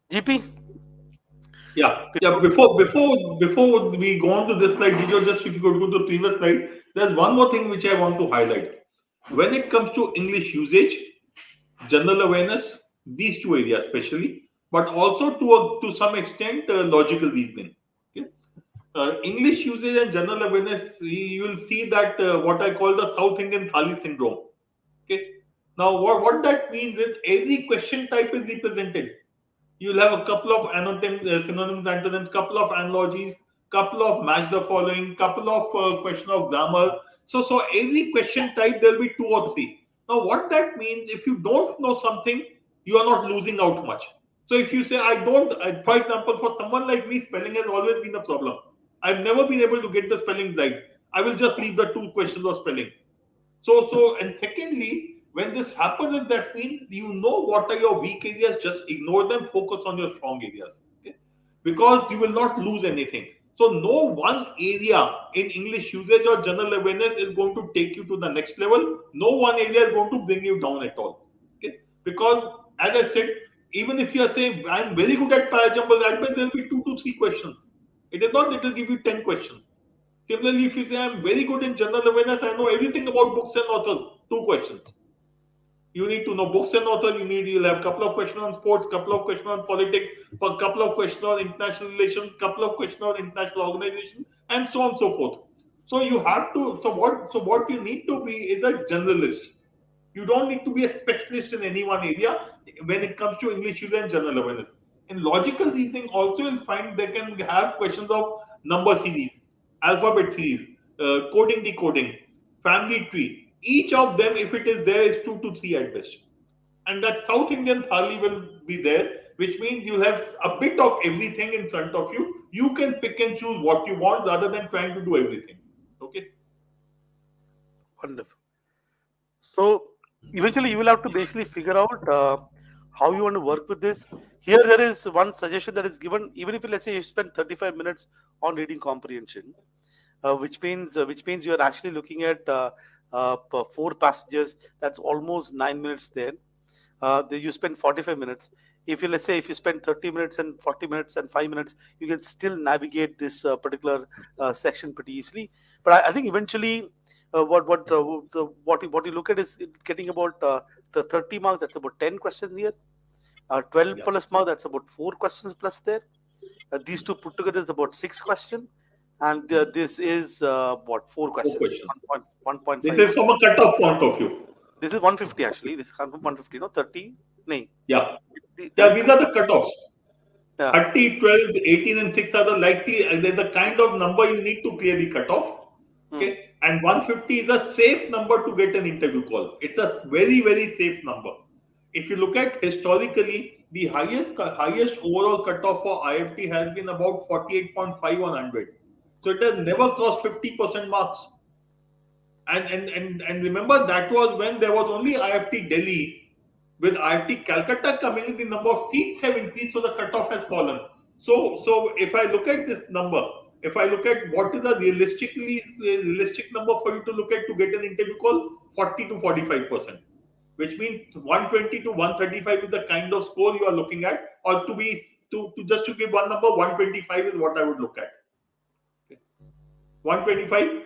GP? Yeah. Before we go on to this slide, Gejo, just if you could go to the previous slide, there's one more thing which I want to highlight. When it comes to English usage, general awareness, these 2 areas especially, but also to some extent logical reasoning. Okay? English usage and general awareness, you will see that what I call the South Indian Thali syndrome. Okay. Now, what that means is every question type is represented. You'll have a couple of synonyms, antonyms, couple of analogies, couple of match the following, couple of question of grammar. So every question type there'll be 2 or 3. Now, what that means, if you don't know something, you are not losing out much. So if you say, I don't, for example, for someone like me, spelling has always been a problem. I've never been able to get the spelling right. I will just leave the 2 questions of spelling. And secondly, when this happens, that means you know what are your weak areas, just ignore them, focus on your strong areas. Okay? Because you will not lose anything. So no one area in English usage or general awareness is going to take you to the next level. No one area is going to bring you down at all. Okay? Because as I said, even if you are saying I'm very good at parajumble, that means there will be 2 to 3 questions. It is not that it will give you 10 questions. Similarly, if you say I'm very good in general awareness, I know everything about books and authors, 2 questions. You need to know books and authors. You'll have a couple of questions on sports, couple of questions on politics, a couple of questions on international relations, couple of questions on international organization, and so on and so forth. So you have to. So what you need to be is a generalist. You don't need to be a specialist in any one area when it comes to English usage and general awareness. In logical reasoning, also you'll find they can have questions of number series, alphabet series, coding, decoding, family tree. Each of them, if it is there, is 2 to 3 at best. And that South Indian thali will be there, which means you have a bit of everything in front of you. You can pick and choose what you want rather than trying to do everything. Okay. Wonderful. So eventually you will have to basically figure out how you want to work with this. Here there is one suggestion that is given, even if let's say you spend 35 minutes on reading comprehension, which means you are actually looking at 4 passages. That's almost 9 minutes there. Then you spend 45 minutes. If you let's say if you spend 30 minutes and 40 minutes and 5 minutes, you can still navigate this particular section pretty easily. But I think eventually what you look at is getting about the 30 marks. That's about 10 questions here. 12 Yes. plus mark. That's about 4 questions plus there. These 2 put together is about 6 questions, and this is what 4 4 questions. questions. 1.5. This is from a cutoff point of view. This is 150 actually. This is 150. No, 30. No. Yeah. There Yeah, is these 2. are the cutoffs. Yeah. 30, 12, 18, and 6 are the likely, the kind of number you need to clear the cutoff. Okay. And 150 is a safe number to get an interview call. It's a very, very safe number. If you look at historically, the highest overall cutoff for IFT has been about 48.5 on 100. So it has never crossed 50% marks. And remember, that was when there was only IFT Delhi. With IIFT Calcutta coming in, the number of seats have increased, so the cutoff has fallen. So if I look at this number, if I look at what is a realistic number for you to look at to get an interview call, 40 to 45%, which means 120 to 135 is the kind of score you are looking at, or to just to give one number, 125 is what I would look at. 125.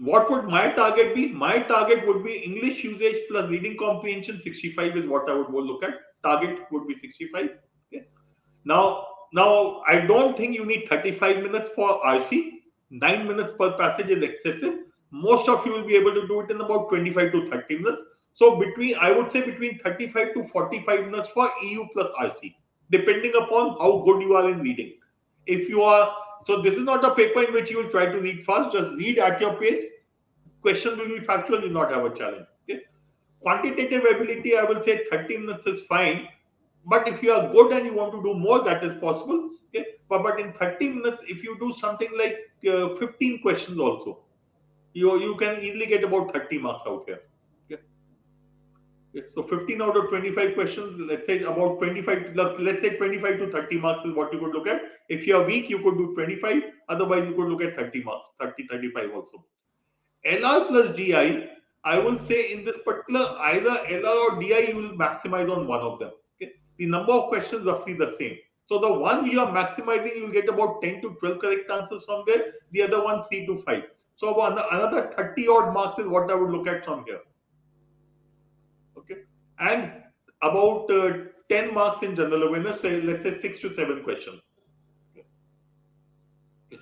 What would my target be? My target would be English usage plus reading comprehension. 65 is what I would look at. Target would be 65. Okay. Now I don't think you need 35 minutes for RC. 9 minutes per passage is excessive. Most of you will be able to do it in about 25 to 30 minutes. So I would say between 35 to 45 minutes for EU plus RC, depending upon how good you are in reading. If you are So this is not a paper in which you will try to read fast. Just read at your pace. Questions will be factual. You will not have a challenge. Okay. Quantitative ability, I will say 30 minutes is fine. But if you are good and you want to do more, that is possible. Okay. But in 30 minutes, if you do something like 15 questions also, you can easily get about 30 marks out here. Okay. So 15 out of 25 questions, let's say about 25, let's say 25 to 30 marks is what you could look at. If you are weak, you could do 25. Otherwise, you could look at 30 marks, 30, 35 also. LR plus DI, I will say in this particular, either LR or DI, you will maximize on one of them. Okay? The number of questions roughly the same. So the one you are maximizing, you will get about 10 to 12 correct answers from there. The other one, 3 to 5. So another 30 odd marks is what I would look at from here. Okay, and about 10 marks in general awareness, so let's say 6 to 7 questions. Okay.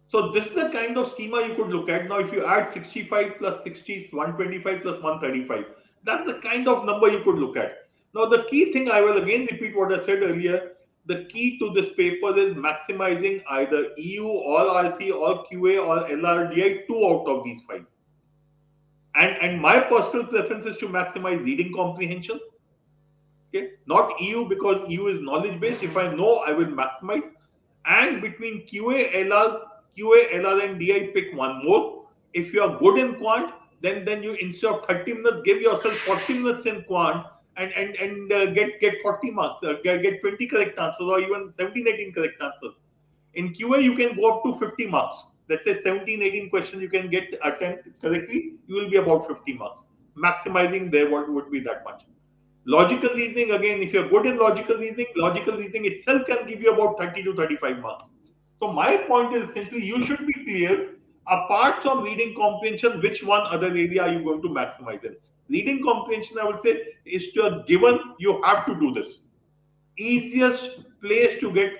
So this is the kind of schema you could look at. Now if you add 65 plus 60, 125 plus 135, that's the kind of number you could look at. Now the key thing, I will again repeat what I said earlier, the key to this paper is maximizing either EU or RC or QA or LRDI, 2 out of these 5. And my personal preference is to maximize reading comprehension. Okay, not EU, because EU is knowledge based. If I know, I will maximize. And between QA, LR, and DI, pick one more. If you are good in quant, then you, instead of 30 minutes, give yourself 40 minutes in quant and get 40 marks, get 20 correct answers, or even 17, 18 correct answers. In QA, you can go up to 50 marks. Let's say 17, 18 questions you can attempt correctly, you will be about 50 marks. Maximizing there, what would be that much? Logical reasoning, again, if you're good in logical reasoning itself can give you about 30 to 35 marks. So my point is essentially, you should be clear, apart from reading comprehension, which one other area are you going to maximize in? Reading comprehension, I would say, is to a given, you have to do this. Easiest place to get,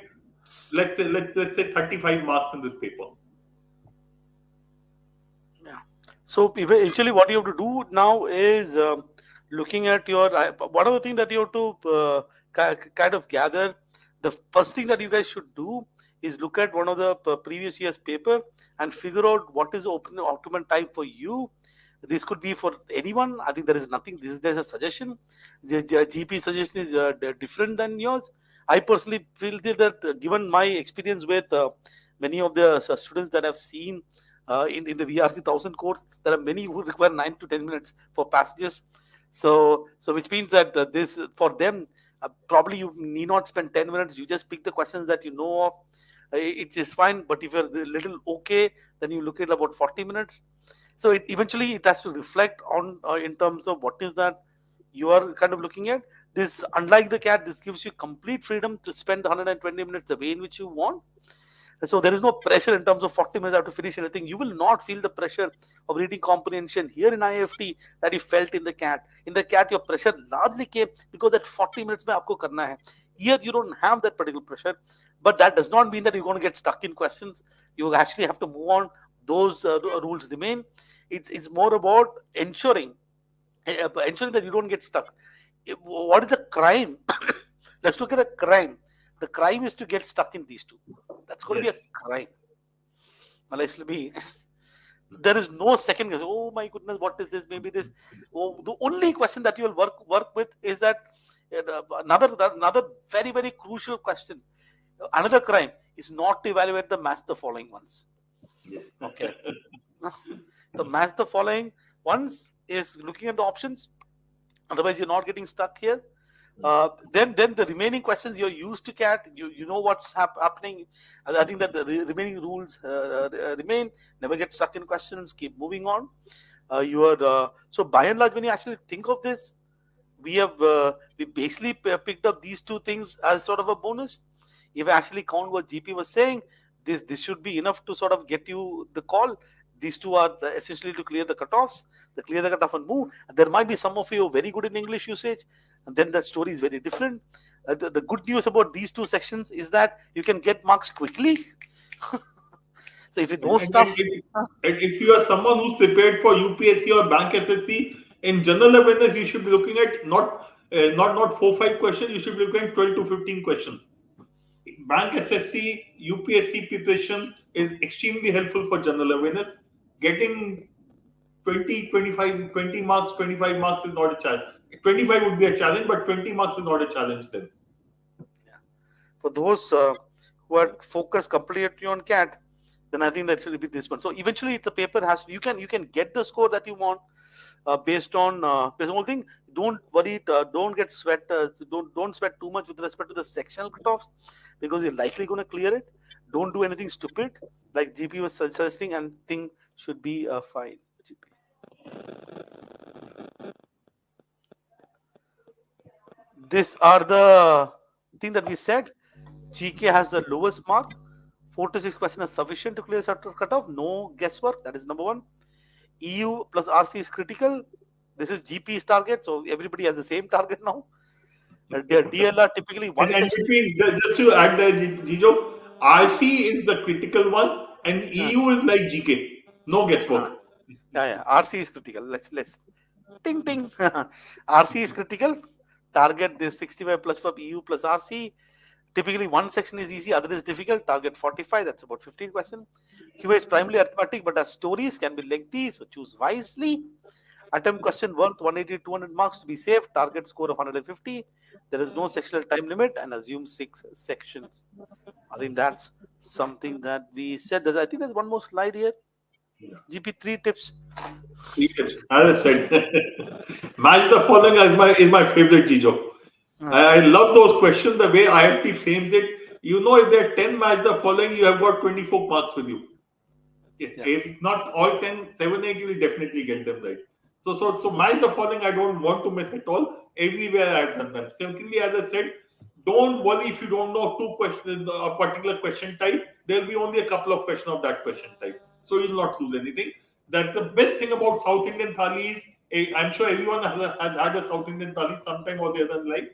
let's say 35 marks in this paper. Yeah. So eventually what you have to do now is looking at your, one of the things that you have to kind of gather, the first thing that you guys should do is look at one of the previous year's paper and figure out what is optimum time for you. This could be for anyone. I think there is nothing. There's a suggestion. The GP suggestion is different than yours. I personally feel that given my experience with many of the students that I've seen in the VRC 1000 course, there are many who require 9 to 10 minutes for passages. So which means that this for them probably you need not spend 10 minutes. You just pick the questions that you know of. It is fine. But if you're a little okay, then you look at about 40 minutes. So eventually it has to reflect on in terms of what is that you are kind of looking at. This, unlike the CAT, this gives you complete freedom to spend the 120 minutes the way in which you want. So there is no pressure in terms of 40 minutes I have to finish anything. You will not feel the pressure of reading comprehension here in IIFT that you felt in the CAT. In the CAT, your pressure largely came because that 40 minutes mein aapko karna hai. Here you don't have that particular pressure, but that does not mean that you're going to get stuck in questions. You actually have to move on. Those rules remain. It's more about ensuring that you don't get stuck. What is the crime? Let's look at the crime. The crime is to get stuck in these two. That's going to be a crime. Well, There is no second guess. Oh my goodness, what is this? Maybe this. Oh, the only question that you will work with is that another very very crucial question. Another crime is not to evaluate the match the following ones. Yes. Okay, the match the following ones is looking at the options. Otherwise, you're not getting stuck here. Then the remaining questions you're used to cat, you know what's happening. I think that the remaining rules remain. Never get stuck in questions. Keep moving on. So by and large, when you actually think of this, we basically picked up these two things as sort of a bonus. If I actually count what GP was saying, this should be enough to sort of get you the call. These two are essentially to clear the cutoffs, the clear the cutoff and move. And there might be some of you very good in English usage, and then the story is very different. The good news about these two sections is that you can get marks quickly. So if you know stuff, And if you are someone who's prepared for UPSC or bank SSC, in general awareness, you should be looking at not 4-5 questions. You should be looking at 12 to 15 questions. Bank SSC, UPSC preparation is extremely helpful for general awareness. Getting 20, 25, 20 marks, 25 marks is not a challenge. 25 would be a challenge, but 20 marks is not a challenge then. for those who are focused completely on CAT, then I think that should be this one. So eventually, the paper has you can get the score that you want based on the whole thing. Don't worry, don't get sweat, don't sweat too much with respect to the sectional cutoffs because you're likely going to clear it. Don't do anything stupid like GP was suggesting, and thing should be fine. GP. These are the thing that we said. GK has the lowest mark. 4 to 6 questions are sufficient to clear the cutoff. No guesswork. That is number one. EU plus RC is critical. This is GP's target, so everybody has the same target now. DLR typically one And section. between, just to add there, Jijo, RC is the critical one, and EU is like GK. No guesswork. Yeah. RC is critical. Let's ting ting. RC is critical. Target this 65 plus for EU plus RC. Typically, one section is easy, other is difficult. Target 45, that's about 15 questions. QA is primarily arithmetic, but as stories can be lengthy, so choose wisely. Attempt question worth 180 200 marks to be safe. Target score of 150. There is no sectional time limit and assume 6 sections. I think that's something that we said. I think there's one more slide here. GP3 tips. 3 tips. As I said, match the following is my favorite, Jijo. I love those questions, the way IIFT frames it. You know, if there are 10 match the following, you have got 24 marks with you. If not all 10, 7, 8, you will definitely get them right. So match the following, I don't want to miss at all. Everywhere I have done them. Secondly, as I said, don't worry if you don't know two questions, a particular question type. There will be only a couple of questions of that question type. So you'll not lose anything. That's the best thing about South Indian thalis. I'm sure everyone has had a South Indian thali sometime or the other in life.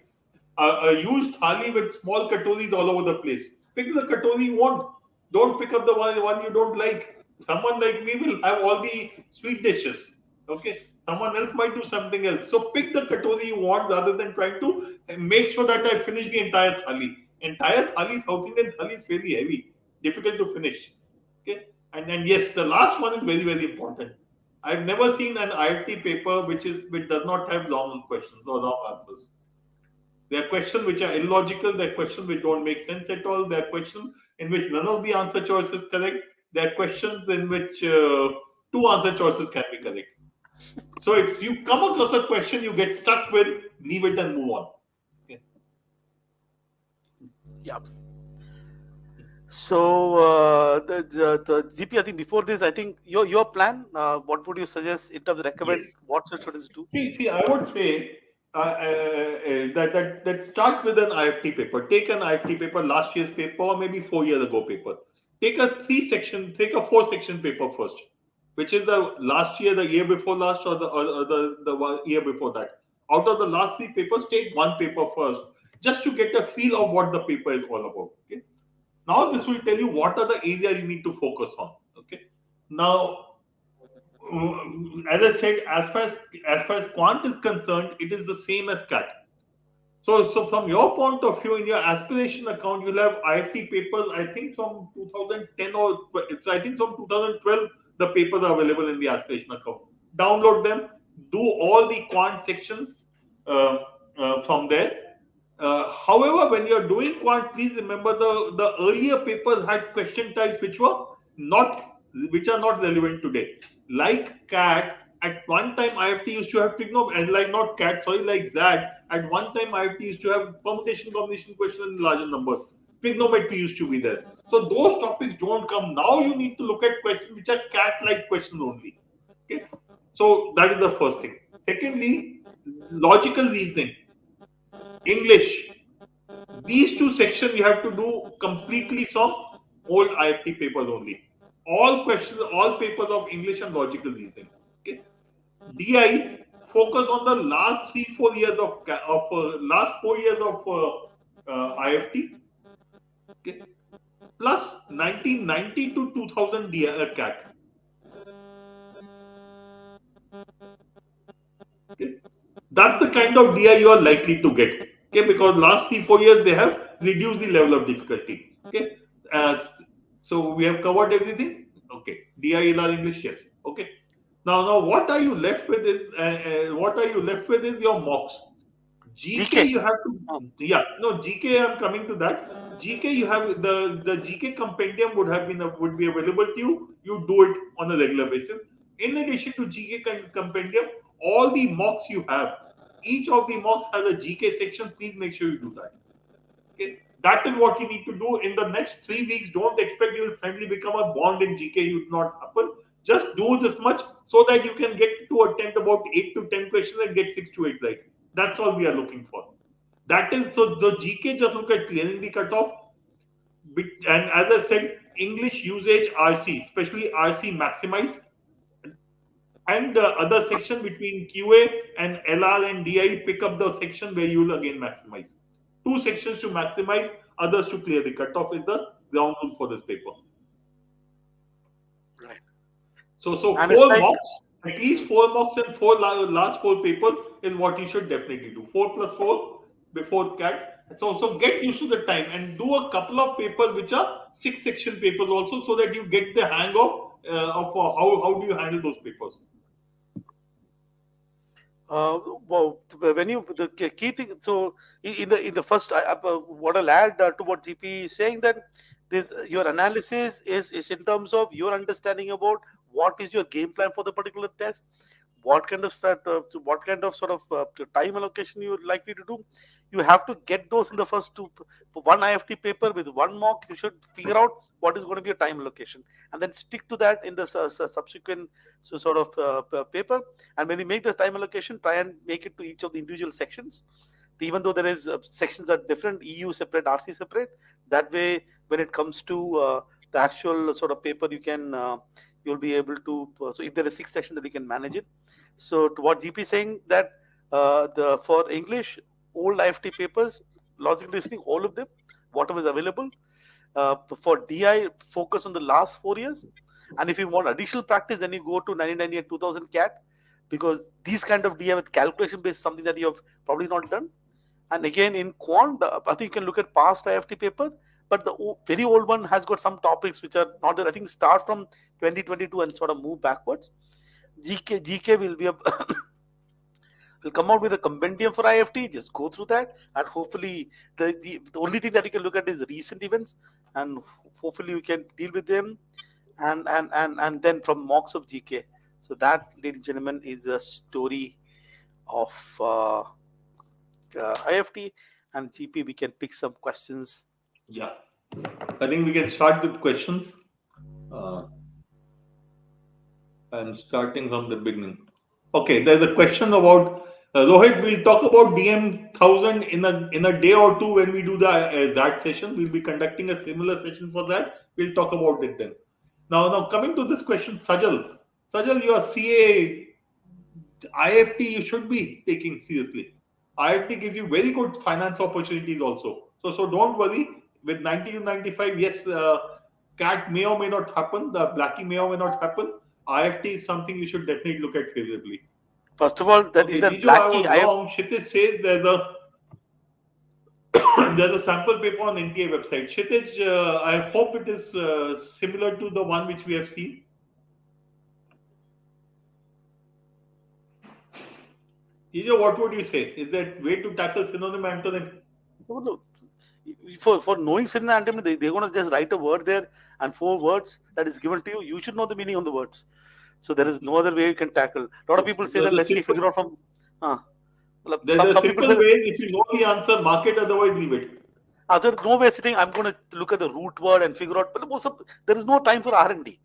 A huge thali with small katoris all over the place. Pick the katori you want. Don't pick up the one you don't like. Someone like me will have all the sweet dishes. Okay. Someone else might do something else. So pick the katori you want rather than trying to make sure that I finish the entire thali. Entire thali, South Indian thali is fairly heavy, difficult to finish. Okay. And yes, the last one is very, very important. I've never seen an IIFT paper which does not have long questions or long answers. There are questions which are illogical. There are questions which don't make sense at all. There are questions in which none of the answer choice is correct. There are questions in which two answer choices can be correct. So if you come across a question you get stuck with, leave it and move on. Okay. Yeah. So the GP, I think before this, I think your plan. What would you suggest in terms of recommend? Yes. What should students do? See, I would say that start with an IIFT paper. Take an IIFT paper, last year's paper, or maybe 4 years ago paper. Take a 4-section paper first, which is the last year, the year before last, or the year before that. Out of the last 3 papers, take one paper first, just to get a feel of what the paper is all about. Okay. Now this will tell you what are the areas you need to focus on. Okay. Now, as I said, as far as quant is concerned, it is the same as CAT. So from your point of view, in your aspiration account, you'll have IIFT papers. I think from 2010 or I think from 2012 The papers are available in the aspiration account. Download them, do all the quant sections uh, from there. However, when you're doing quant, please remember the earlier papers had question types not which are not relevant today. Like CAT, at one time IIFT used to have trigonometry, and like not CAT, sorry, like ZAT. At one time IIFT used to have permutation combination questions in larger numbers. Trigonometry used to be there. So those topics don't come now. You need to look at questions which are CAT-like questions only. Okay, so that is the first thing. Secondly, logical reasoning, English. These two sections you have to do completely from old IIFT papers only. All questions, all papers of English and logical reasoning. Okay. DI, focus on the last 3-4 years of last 4 years of IIFT. Okay. Plus 1990 to 2000 DI, CAT. Okay. That's the kind of DI you are likely to get. Okay, because last 3-4 years they have reduced the level of difficulty. Okay, so we have covered everything. Okay, DI is our English, yes. Okay. Now, what are you left with is your mocks. GK GK. you have to, yeah, no, GK I'm coming to that. GK you have the GK compendium would be available to you. You do it on a regular basis. In addition to GK compendium, all the mocks you have, each of the mocks has a GK section. Please make sure you do that. Okay, that is what you need to do in the next 3 weeks. Don't expect you will suddenly become a bond in GK. It will not happen. Just do this much so that you can get to attempt about 8 to 10 questions and get 6 to 8 right. That's all we are looking for. That is, so the GK just look at clearing the cutoff. And as I said, English usage RC, especially RC maximize, and the other section between QA and LR and DI, pick up the section where you will again maximize. Two sections to maximize, others to clear the cutoff is the ground rule for this paper. Right. So And it's four like, mocks, at least 4 mocks and last 4 papers is what you should definitely do. 4+4 before CAT. So get used to the time and do a couple of papers which are 6-section papers also, so that you get the hang of how do you handle those papers. well, when you the key thing. So in the first, what I'll add to what GP is saying, that this your analysis is in terms of your understanding about what is your game plan for the particular test, what kind of what kind of sort of time allocation you're likely to do. You have to get those in the first two. For one IFT paper with one mock, you should figure out what is going to be your time allocation, and then stick to that in the subsequent sort of paper. And when you make the time allocation, try and make it to each of the individual sections. Even though there is sections are different, EU separate, RC separate. That way, when it comes to the actual sort of paper, you'll be able to. So if there is 6 sections, then you can manage it. So to what GP is saying, that for English, old IFT papers, logical reasoning, all of them, whatever is available. For DI, focus on the last 4 years. And if you want additional practice, then you go to 1990 and 2000 CAT, because these kind of DI with calculation based something that you have probably not done. And again, in quant, I think you can look at past IFT paper, but the very old one has got some topics which are not there. I think start from 2022 and sort of move backwards. GK will be a will come out with a compendium for IFT. Just go through that, and hopefully the only thing that you can look at is recent events, and hopefully you can deal with them, and then from mocks of GK. So that, ladies and gentlemen, is a story of IFT. And GP, we can pick some questions. Yeah, I think we can start with questions. I'm starting from the beginning. Okay, there's a question about Rohit. We'll talk about DM1000 in a day or two when we do the ZAT session. We'll be conducting a similar session for that. We'll talk about it then. Now coming to this question, Sajal, your CA IFT you should be taking seriously. IFT gives you very good finance opportunities also. So don't worry. With 90 to 95, yes, CAT may or may not happen. The Blackie may or may not happen. IFT is something you should definitely look at favorably. First of all, that Okay, in the Gejo, I Blackie, was wrong. Kshitij says there's a sample paper on NTA website. Kshitij, I hope it is similar to the one which we have seen. Gejo, what would you say? Is that way to tackle synonym antonym? For knowing synonym antonym, they're going to just write a word there and 4 words that is given to you. You should know the meaning of the words. So there is no other way you can tackle. A lot of people say that let's figure out from. There's a Some people simple say way. If you know the answer, mark it. Otherwise, leave it. there's no way sitting. I'm going to look at the root word and figure out. But there is no time for R&D,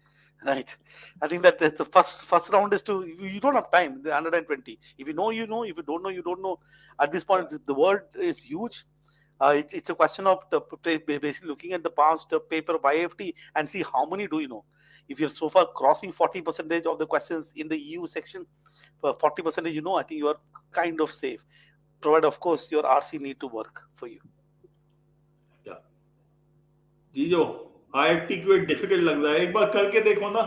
right? I think that the first round is to you don't have time. The 120. If you know, you know. If you don't know, you don't know. At this point, the word is huge. It's a question of basically looking at the past paper of IIFT and see how many do you know. If you're so far crossing 40% of the questions in the EU section, for 40% you know, I think you are kind of safe. Provided, of course, your RC need to work for you. Yeah. Gejo, IIFT को difficult लग रहा है. एक बार करके देखो ना.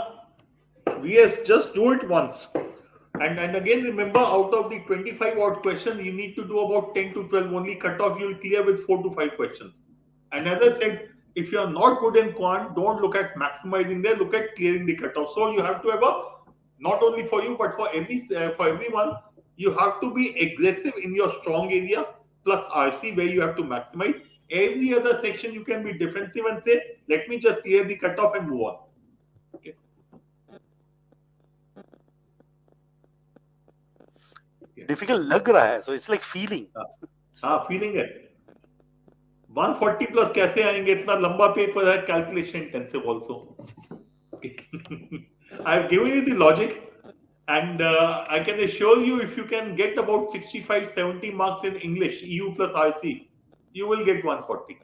VS, just do it once. And again, remember, out of the 25 odd questions, you need to do about 10 to 12 only. Cut off, you'll clear with 4 to 5 questions. And as I said, if you are not good in quant, don't look at maximizing there, look at clearing the cutoff. So you have to have not only for you, but for everyone, you have to be aggressive in your strong area, plus RC, where you have to maximize. Every other section, you can be defensive and say, let me just clear the cutoff and move on. Okay. Difficult लग रहा है, so it's like feeling. feeling है. 140 plus कैसे आएंगे? इतना लंबा paper है, calculation intensive also. I've given you the logic, and I can assure you, if you can get about 65-70 marks in English, EU plus RC, you will get 140.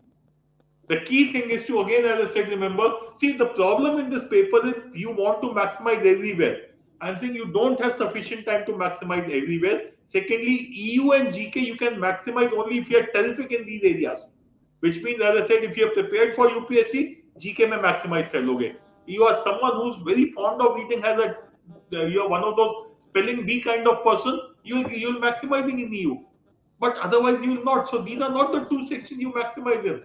The key thing is to, again, as I said, remember, see, the problem in this paper is you want to maximize everywhere. I'm saying you don't have sufficient time to maximize everywhere. Secondly, EU and GK you can maximize only if you are terrific in these areas. Which means, as I said, if you are prepared for UPSC, GK may maximize kar loge. You are someone who's very fond of reading, you are one of those spelling bee kind of person, you'll maximizing in EU. But otherwise you will not. So these are not the two sections you maximize in.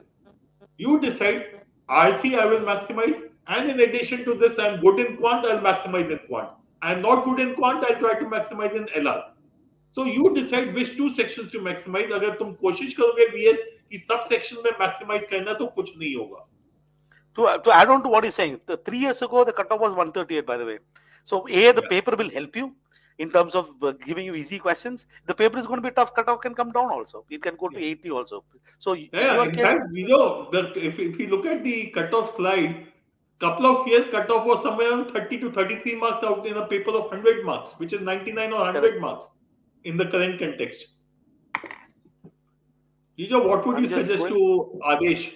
You decide, RC I will maximize, and in addition to this, I'm good in quant, I'll maximize in quant. I'm not good in quant, I'll try to maximize in LR. So you decide which two sections to maximize. अगर तुम कोशिश करोगे VS कि सब section में maximize करना तो कुछ नहीं होगा. To add on to what he's saying, 3 years ago the cutoff was 138, by the way. So the paper will help you in terms of giving you easy questions. The paper is going to be tough. Cutoff can come down also. It can go to 80 also. So in fact, if you look at the cutoff slide, couple of years cutoff was somewhere around 30 to 33 marks out in a paper of 100 marks, which is 99 or 100 Correct. Marks in the current context. Gejo, what would you suggest to Adesh?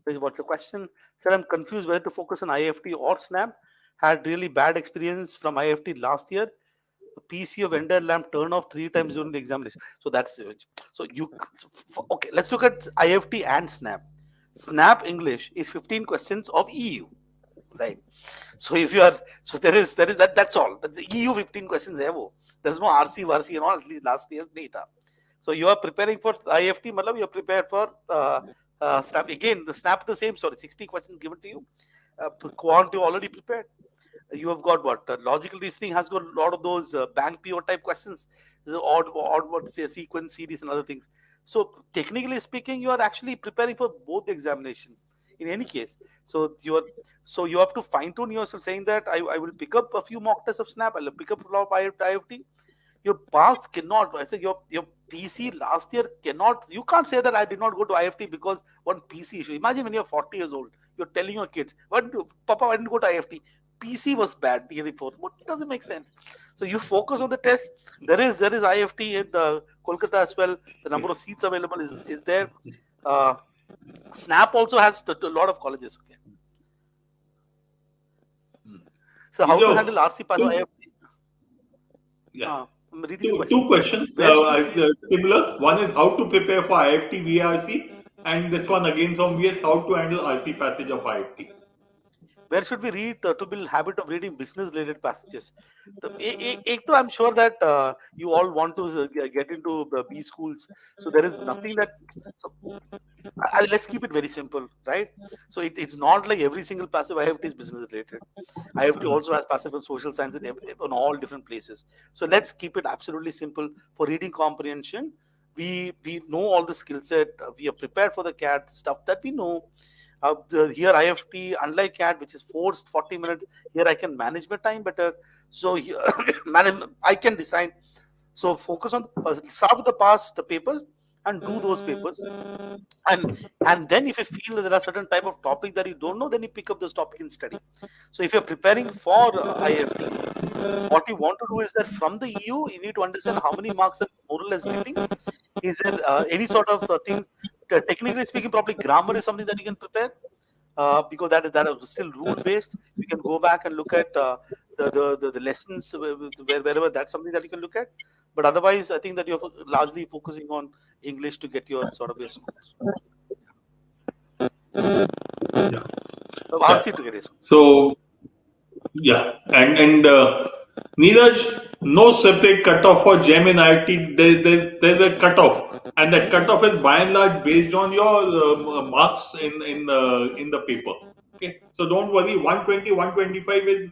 What's the question? Sir, I'm confused whether to focus on IIFT or SNAP. Had really bad experience from IIFT last year. A PC of vendor lamp turned off 3 times during the examination. So that's okay. Let's look at IIFT and SNAP. SNAP English is 15 questions of EU, right? So if you are, there is that's all. The EU 15 questions hai wo. There's no RC and all. At least last year's data. So you are preparing for IIFT, matlab you are prepared for SNAP. Again, the SNAP the same story. 60 questions given to you. Quant you already prepared. You have got what? Logical reasoning has got a lot of those bank PO type questions, the odd what say sequence, series, and other things. So technically speaking, you are actually preparing for both the examination in any case. So you have to fine tune yourself, saying that I will pick up a few mock tests of SNAP. I'll pick up a lot of IIFT. Your past cannot. I say your PC last year cannot. You can't say that I did not go to IIFT because one PC issue. Imagine when you're 40 years old, you're telling your kids, Papa, I didn't go to IIFT. PC was bad year before. What doesn't make sense? So you focus on the test. There is IIFT in Kolkata as well. The number of seats available is there. SNAP also has a lot of colleges. Okay. So how to handle RC pass IIFT? Yeah. Two questions similar. One is how to prepare for IIFT VRC, and this one again from VS, how to handle RC passage of IIFT. where should we read to build habit of reading business related passages? I'm sure that you all want to get into the B schools, so there is nothing that. So let's keep it very simple, right? So it's not like every single passive IIFT is business related. IIFT also has passive and social science in all different places. So let's keep it absolutely simple for reading comprehension. We know all the skill set. We are prepared for the CAT stuff that we know. Here IIFT, unlike CAT, which is forced 40 minutes, here I can manage my time better. So here, I can design. So focus on start with the past papers and do those papers, and then if you feel that there are certain type of topic that you don't know, then you pick up this topic and study. So if you're preparing for IIFT, what you want to do is that from the EU, you need to understand how many marks are more or less getting. Is there any sort of things? Technically speaking, probably grammar is something that you can prepare because that is still rule based. You can go back and look at the lessons wherever that's something that you can look at. But otherwise, I think that you're largely focusing on English to get your sort of your scores. Yeah. RC to get your scores. So yeah, and Neeraj, no separate cutoff for GEM in IIT. There's a cutoff, and that cutoff is by and large based on your marks in the paper. Okay, so don't worry. 120, 125 is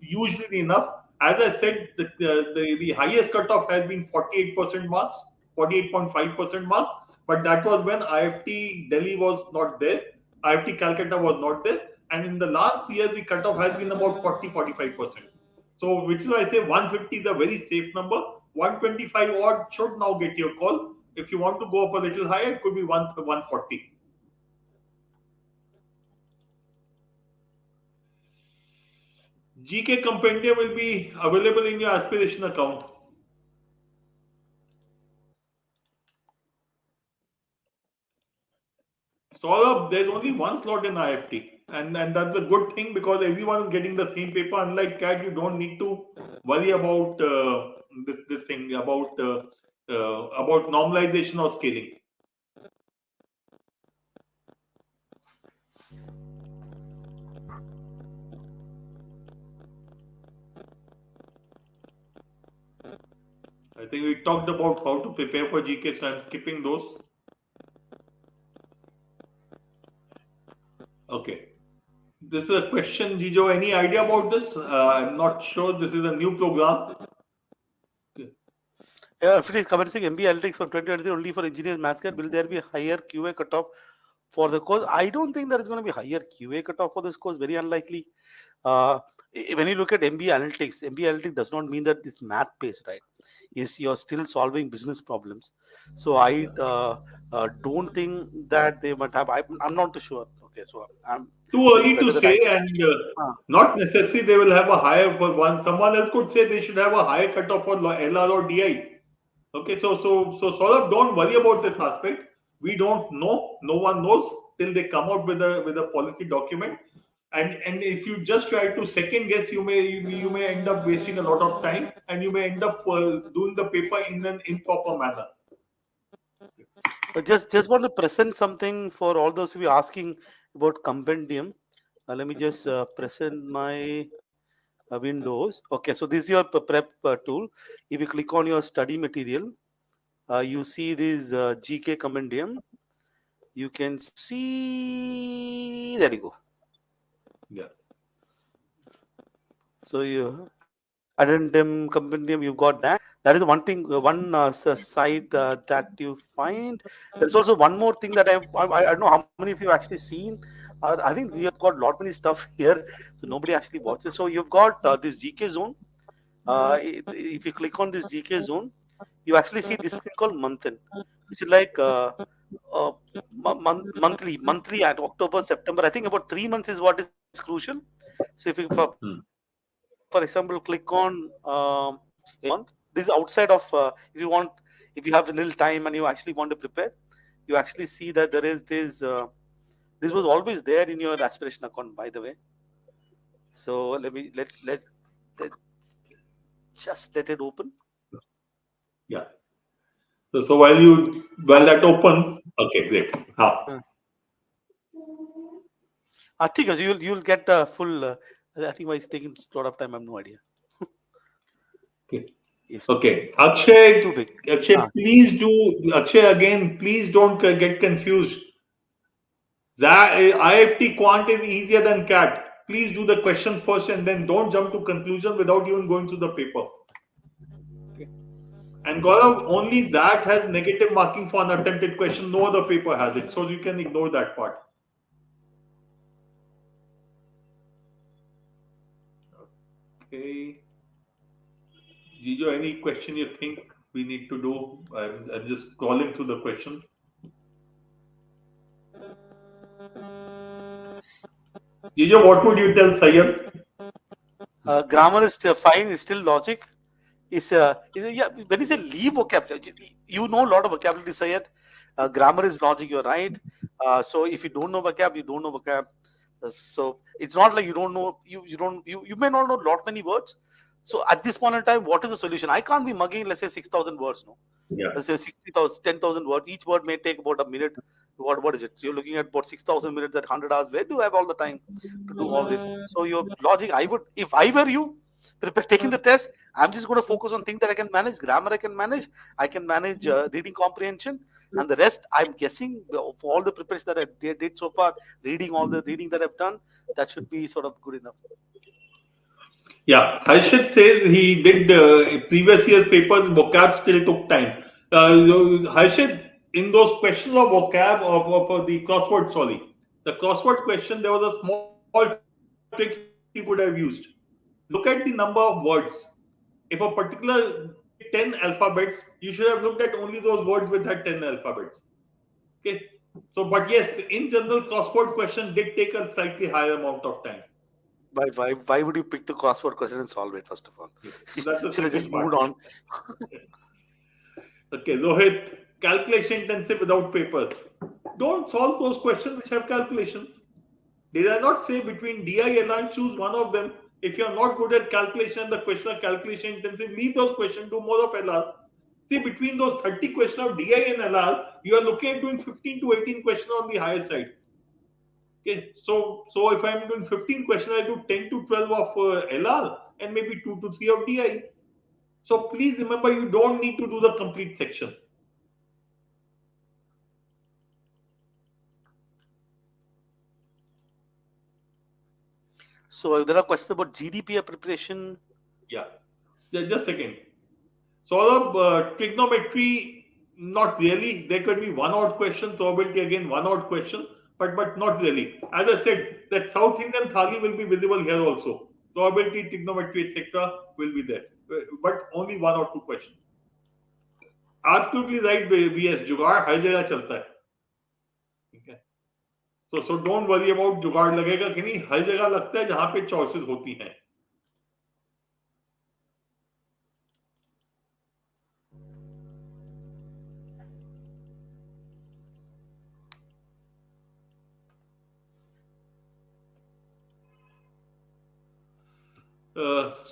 usually enough. As I said, the highest cutoff has been 48% marks, 48.5% marks. But that was when IIFT Delhi was not there, IIFT Calcutta was not there, and in the last year the cutoff has been about 40-45%. So which is why I say 150 is a very safe number. 125 odd should now get your call. If you want to go up a little higher, it could be 140. GK compendium will be available in your aspiration account. Saurabh, there's only one slot in IIFT, and that's a good thing because everyone is getting the same paper. Unlike CAT, you don't need to worry about this thing about normalization or scaling. I think we talked about how to prepare for GK, so I'm skipping those. Okay. This is a question, Gejo. Any idea about this? I'm not sure. This is a new program. Yeah, if it is commencing MBA Analytics for 2023 only for engineers maths CAT, will there be a higher QA cutoff for the course? I don't think there is going to be higher QA cutoff for this course. Very unlikely. When you look at MBA Analytics does not mean that it's math based, right? You're still solving business problems. So I don't think that they might have. I'm not too sure. Okay, so I'm Too it's early to better that I. say, and not necessarily they will have a higher for one. Someone else could say they should have a higher cutoff for LR or DI. Okay, so Saurabh, don't worry about this aspect. We don't know. No one knows till they come out with a policy document. And if you just try to second guess, you may end up wasting a lot of time, and you may end up doing the paper in an improper manner. Just want to present something for all those who are asking about compendium. Let me just present my Windows. Okay, so this is your prep tool. If you click on your study material, you see this GK compendium. You can see, there you go. Yeah. So you addendum compendium, you've got that. That is one thing, one site that you find. There's also one more thing that I don't know how many of you have actually seen. I think we have got a lot many stuff here, so nobody actually watches. So you've got this GK zone. If you click on this GK zone, you actually see this thing called Manthan, which is like monthly at October, September. I think about 3 months is what is crucial. So if you, for example, click on month, this is outside of if you have a little time and you actually want to prepare, you actually see that there is this was always there in your aspiration account, by the way. So let just let it open. Yeah. So while that opens, okay, great. I think you'll get the full. I think why it's taking a lot of time. I have no idea. Okay. It's Okay. too Akshay, big. Akshay, Ah, please do, Akshay, again, please don't get confused. That IFT quant is easier than CAT. Please do the questions first and then don't jump to conclusion without even going through the paper. Okay. And Gaurav, only that has negative marking for unattempted question. No other paper has it. So you can ignore that part. Okay. Gejo, any question you think we need to do? I'm just scrolling through the questions. Gejo, what would you tell Sayyid? grammar is still fine. It's still logic. Yeah. When you say leave vocabulary, you know a lot of vocabulary, Sayed. Grammar is logic. You're right. So if you don't know vocab, you don't know vocab. So it's not like you don't know. You may not know lot many words. So at this point in time, what is the solution? I can't be mugging, let's say 6,000 words. No, Yeah. let's say 60,000, 10,000 words. Each word may take about a minute. What is it? So you're looking at about 6,000 minutes at 100 hours. Where do you have all the time to do all this? So your logic, I would, if I were you, taking the test, I'm just going to focus on things that I can manage. Grammar I can manage. I can manage reading comprehension, and the rest I'm guessing for all the preparation that I did so far, reading all the reading that I've done, that should be sort of good enough. Yeah, Harshit says he did previous year's papers, vocab still took time. Harshit, in those questions of vocab of the crossword, sorry, the crossword question, there was a small trick you could have used. Look at the number of words. If a particular word had 10 alphabets, you should have looked at only those words with that 10 alphabets. Okay. So, but yes, in general, crossword question did take a slightly higher amount of time. Why would you pick the crossword question and solve it, first of all? Yes. So You that's the should have second just part. moved on. Okay, Rohit, calculation intensive without paper. Don't solve those questions which have calculations. Did I not say between DI and LR, choose one of them? If you're not good at calculation and the question are calculation intensive, leave those questions, do more of LR. See, between those 30 questions of DI and LR, you are looking at doing 15 to 18 questions on the higher side. Okay, so if I'm doing 15 questions, I do 10 to 12 of LR and maybe 2 to 3 of DI. So please remember, you don't need to do the complete section. So there are questions about GDPR preparation. Yeah, just a second. Sort of trigonometry, not really. There could be one odd question, probability again, one odd question, but not really. As I said, that South Indian thali will be visible here also. Probability, trigonometry, etc. will be there, but only one or two questions. Absolutely right, BS. जुगाड़ हर जगह चलता है. ठीक है. So don't worry about जुगाड़ लगेगा कि नहीं, हर जगह लगता है जहां पे choices होती हैं.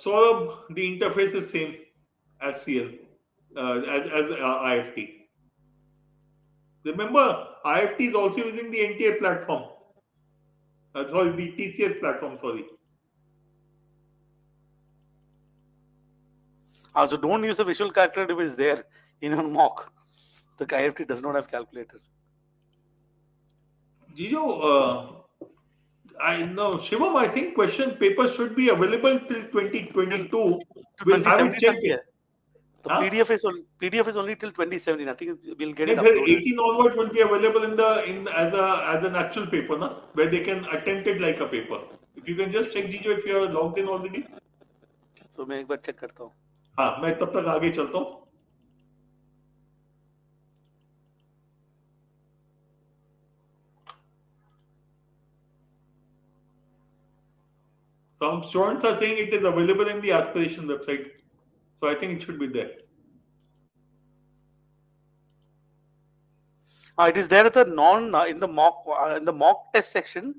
So the interface is same as CL, as IFT. Remember, IFT is also using the NTA platform. Sorry, the TCS platform. Sorry. Also, don't use a visual calculator if it's there in a mock. The IIFT does not have calculator. Gejo, I know Shivam. I think question paper should be available till 2022. We'll have it 2017, checked. the Huh? PDF is only till 2017. I think we'll get it Then uploaded. 18 onwards will be available in as an actual paper, na? Where they can attempt it like a paper. If you can just check Gejo if you are logged in already. So मैं एक बार check करता हूँ. हाँ, मैं तब तक आगे चलता हूँ. Some students are saying it is available in the aspiration website, so I think it should be there. It is there at the in the mock test section.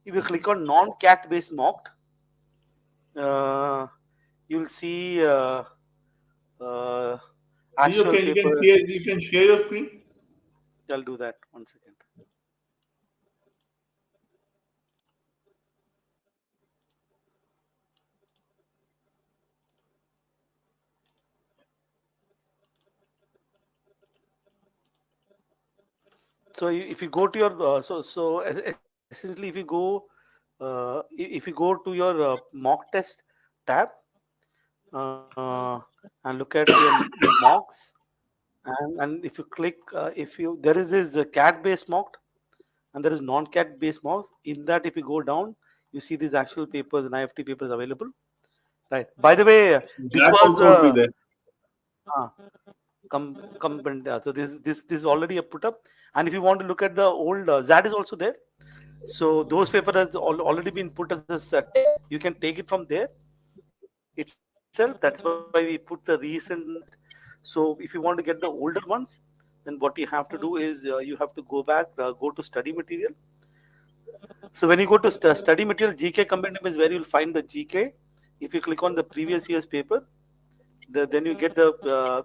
If you click on non-cat based mocked, you'll see actual Okay, paper. you can share your screen. I'll do that. 1 second. So if you go to your essentially if you go to your mock test tab and look at your mocks, and if you click if you there is this cat based mock and there is non cat based mocks. In that, if you go down, you see these actual papers and IFT papers available. Right. By the way, this That was also would be there. uh, so this is already put up. And if you want to look at the old ZAD is also there. So those papers has already been put as a test. You can take it from there itself. That's why we put the recent. So if you want to get the older ones, then what you have to do is you have to go back, go to study material. So when you go to study material, GK compendium is where you'll find the GK. If you click on the previous year's paper, then you get the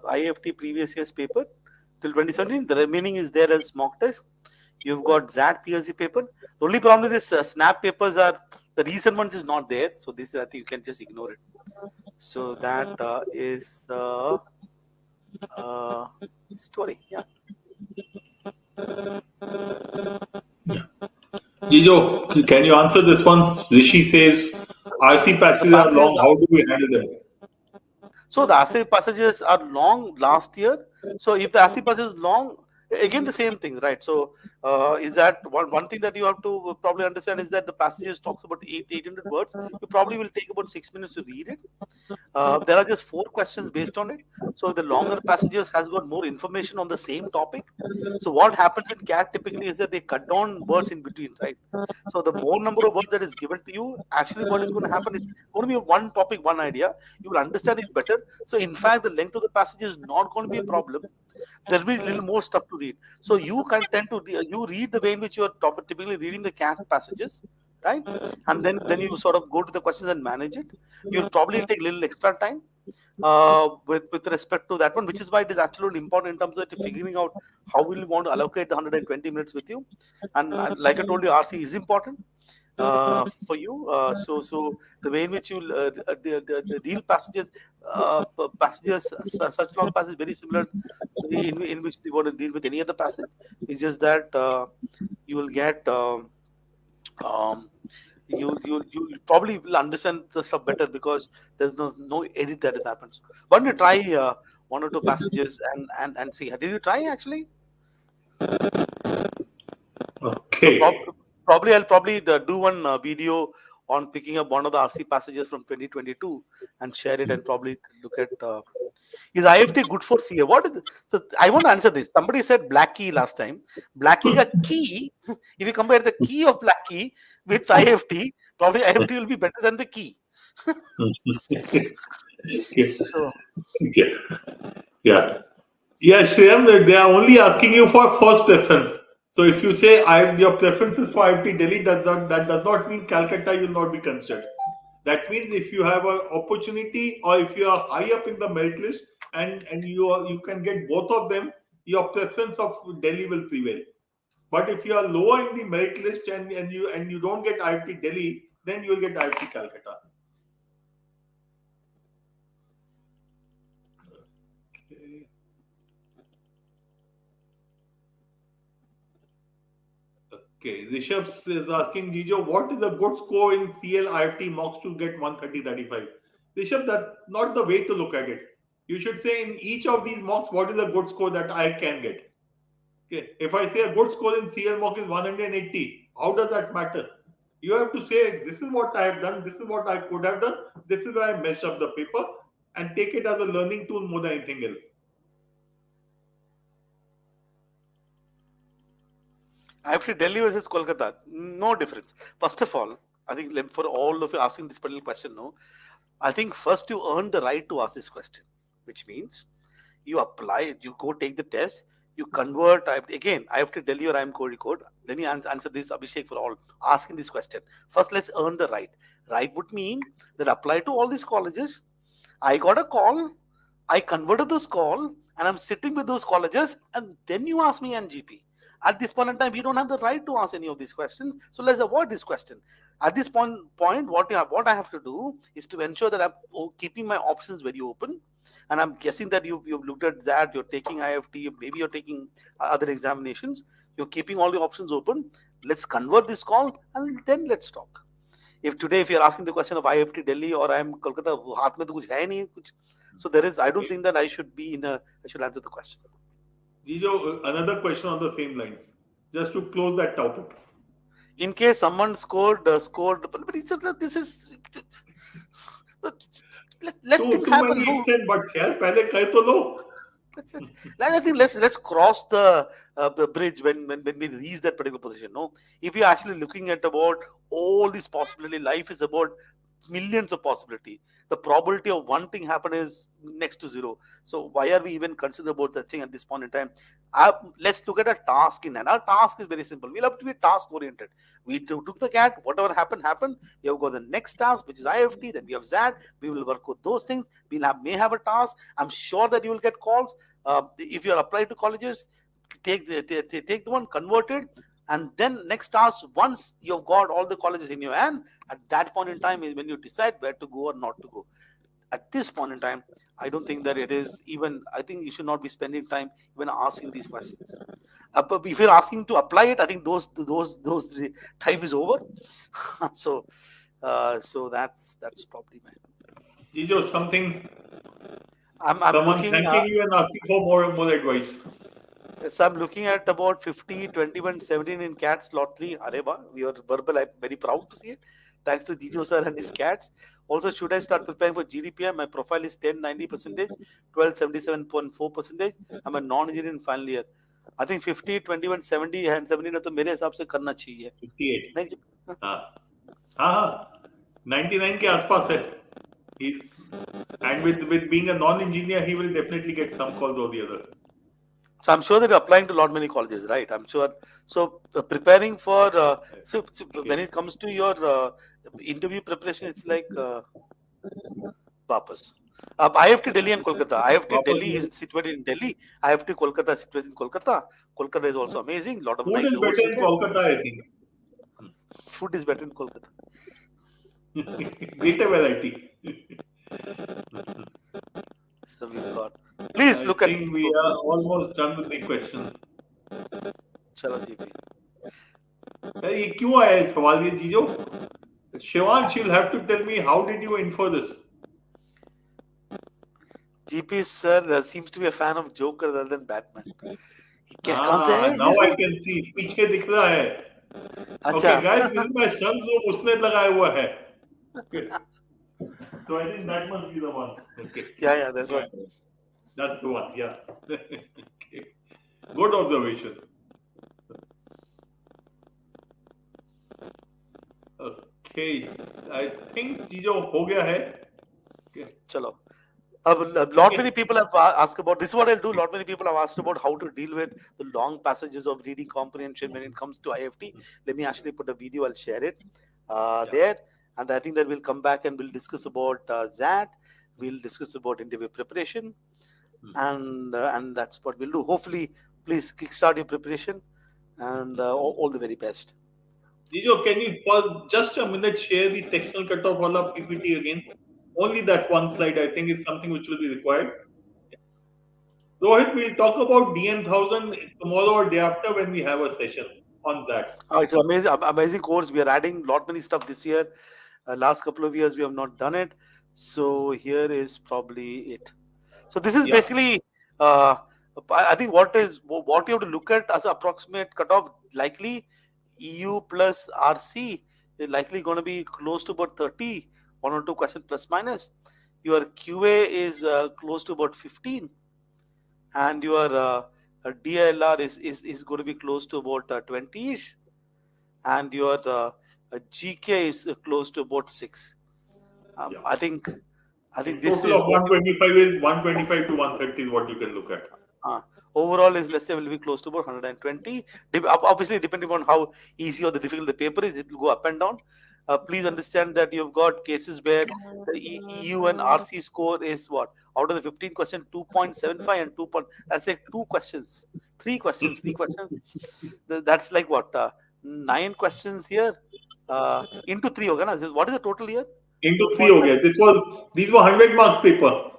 IIFT previous year's paper till 2017. The remaining is there as mock test. You've got ZAT PSC paper. The only problem is this SNAP papers are the recent ones is not there. So this I think you can just ignore it. So that is uh, story. Yeah. Gejo, can you answer this one? Rishi says, RC The passages are passages long. are How do we handle them? so the assay passages are long last year. So if the assay passage is long, again the same thing, right? So is that one thing that you have to probably understand is that the passages talks about 800 words. You probably will take about 6 minutes to read it. There are just 4 questions based on it. So the longer passages has got more information on the same topic. So what happens in CAT typically is that they cut down words in between, right? So the more number of words that is given to you, actually what is going to happen is going to be one topic, one idea. You will understand it better. So in fact, the length of the passage is not going to be a problem. There will be a little more stuff to read. So you can tend to you read the way in which you are typically reading the CAT passages, right? And then you sort of go to the questions and manage it. You'll probably take a little extra time with respect to that one, which is why it is absolutely important in terms of figuring out how will you want to allocate the 120 minutes with you. And like I told you, RC is important for you. So the way in which you the real passages, such long passages, very similar to the way in which you want to deal with any other passage. It's just that you will get. Um, you probably will understand the stuff better because there's no edit that has happened. So why don't you try 1 or 2 passages and see? Did you try actually? So Okay. probably I'll probably do one video on picking up one of the RC passages from 2022 and share it and probably look at is IFT good for CA? What is so I want to answer this. Somebody said black key last time. Black key ka key. If you compare the key of black key with IFT, probably IFT will be better than the key. Okay. So Okay. Yeah. Yeah, Shreyam, they are only asking you for first preference. So if you say your preference is for IIT Delhi, that does not mean Calcutta you will not be considered. That means if you have an opportunity or if you are high up in the merit list and you can get both of them, your preference of Delhi will prevail. But if you are lower in the merit list and you don't get IIT Delhi, then you will get IIT Calcutta. Okay. Okay, Rishabh is asking Gejo, what is a good score in CL IFT mocks to get 130-35? Rishabh, that's not the way to look at it. You should say in each of these mocks, what is a good score that I can get? Okay, if I say a good score in CL mock is 180, how does that matter? You have to say, this is what I have done, this is what I could have done, this is where I messed up the paper, and take it as a learning tool more than anything else. IFT Delhi versus Kolkata, no difference. First of all, I think for all of you asking this particular question, no, I think first you earn the right to ask this question, which means you apply, you go take the test, you convert. Again, I have to tell you, I'm code. Let me answer this, Abhishek, for all asking this question. First, let's earn the right. Right would mean that apply to all these colleges. I got a call, I converted this call, and I'm sitting with those colleges, and then you ask me NGP. At this point in time, you don't have the right to ask any of these questions. So let's avoid this question. At this point, what I have to do is to ensure that I'm keeping my options very open. And I'm guessing that you've looked at that. You're taking IFT, maybe you're taking other examinations. You're keeping all the options open. Let's convert this call and then let's talk. If today, if you're asking the question of IIFT Delhi or I'm Kolkata, हाथ में तो कुछ है नहीं कुछ. So there is, I don't think that I should answer the question. Gejo, another question on the same lines, just to close that topic. In case someone scored, but this is, let things happen. Many extent, but यार पहले कह तो लो. I think let's cross the bridge when we reach that particular position. No, if you're actually looking at about all these possibility, life is about millions of possibility. The probability of one thing happen is next to zero. So why are we even concerned about that thing at this point in time? Let's look at a task in hand. Our task is very simple. We'll have to be task oriented. We took the CAT, whatever happened. We have got the next task, which is IIFT. Then we have ZAT. We will work with those things. May have a task. I'm sure that you will get calls. If you are applied to colleges, take the one, convert it, and then next task, once you've got all the colleges in your hand, at that point in time is when you decide where to go or not to go. At this point in time, I don't think that it is even, I think you should not be spending time even asking these questions. But if you're asking to apply it, I think those time is over. So that's probably my. Gejo, something. I'm someone looking, thanking you and asking for more advice. So I'm looking at about 50, 21, 17 in CATS lot 3. Areba, your verbal, I'm very proud to see it. Thanks to Gejo sir and his CATS. Also, should I start preparing for GDPM? My profile is 1090%, 1277.4%. I'm a non-engineer in final year. I think 50, 21, 70 and 17 तो मेरे हिसाब से करना चाहिए. 58. हाँ 99 के आसपास है. And with being a non-engineer, he will definitely get some calls or the other. So I'm sure that you're applying to lot many colleges, right? I'm sure. So preparing for so when it comes to your interview preparation, it's like Vapas. IIFT Delhi and Kolkata. IIFT Delhi is situated in Delhi. IIFT Kolkata is situated in Kolkata. Kolkata is also amazing. Lot of Food nice is better in Kolkata, I think. Food is better in Kolkata. Greater variety. So we've got. Please look at. I think we are almost done with the questions. चलो जी भी. ये क्यों आया इस सवाल ये जीजो? Shivansh, you'll have to tell me how did you infer this? GP sir seems to be a fan of Joker rather than Batman. Now I can see. पीछे दिख रहा है. Okay, guys, this is my son's room. उसने लगाया हुआ है. So I think that must be the one. Okay. Yeah, that's right. That's the one. Yeah. Okay. Good observation. Okay, I think Gejo हो गया है. Okay. चलो. Lot many people have asked about this. Is what I'll do. Lot many people have asked about how to deal with the long passages of reading comprehension when it comes to IIFT. Let me actually put a video. I'll share it there, and I think that we'll come back and we'll discuss about that. We'll discuss about interview preparation, and that's what we'll do. Hopefully, please kickstart your preparation, and all the very best. Gejo, can you for just a minute share the sectional cutoff wala PPT again? Only that one slide, I think, is something which will be required. Rohit, we'll talk about DM1000 tomorrow or day after when we have a session on that. It's an amazing course. We are adding lot many stuff this year. Last couple of years we have not done it. So here is probably it. So this is basically, I think what you have to look at as approximate cutoff, likely EU plus RC is likely going to be close to about 30. 1 or 2 questions plus minus. Your QA is close to about 15, and your DLR is going to be close to about 20ish, and your GK is close to about 6. I think this total is of 125 is 125 to 130 is what you can look at. Overall is, let's say, will be close to about 120. Obviously, depending on how easy or the difficult the paper is, it will go up and down. Please understand that you've got cases where the EU and RC score is what? Out of the 15 questions, 2.75 and 2. That's like 2 questions. 3 questions. That's like what? 9 questions here into 3. Okay, what is the total here? Into 3. Okay. These were 100 marks paper.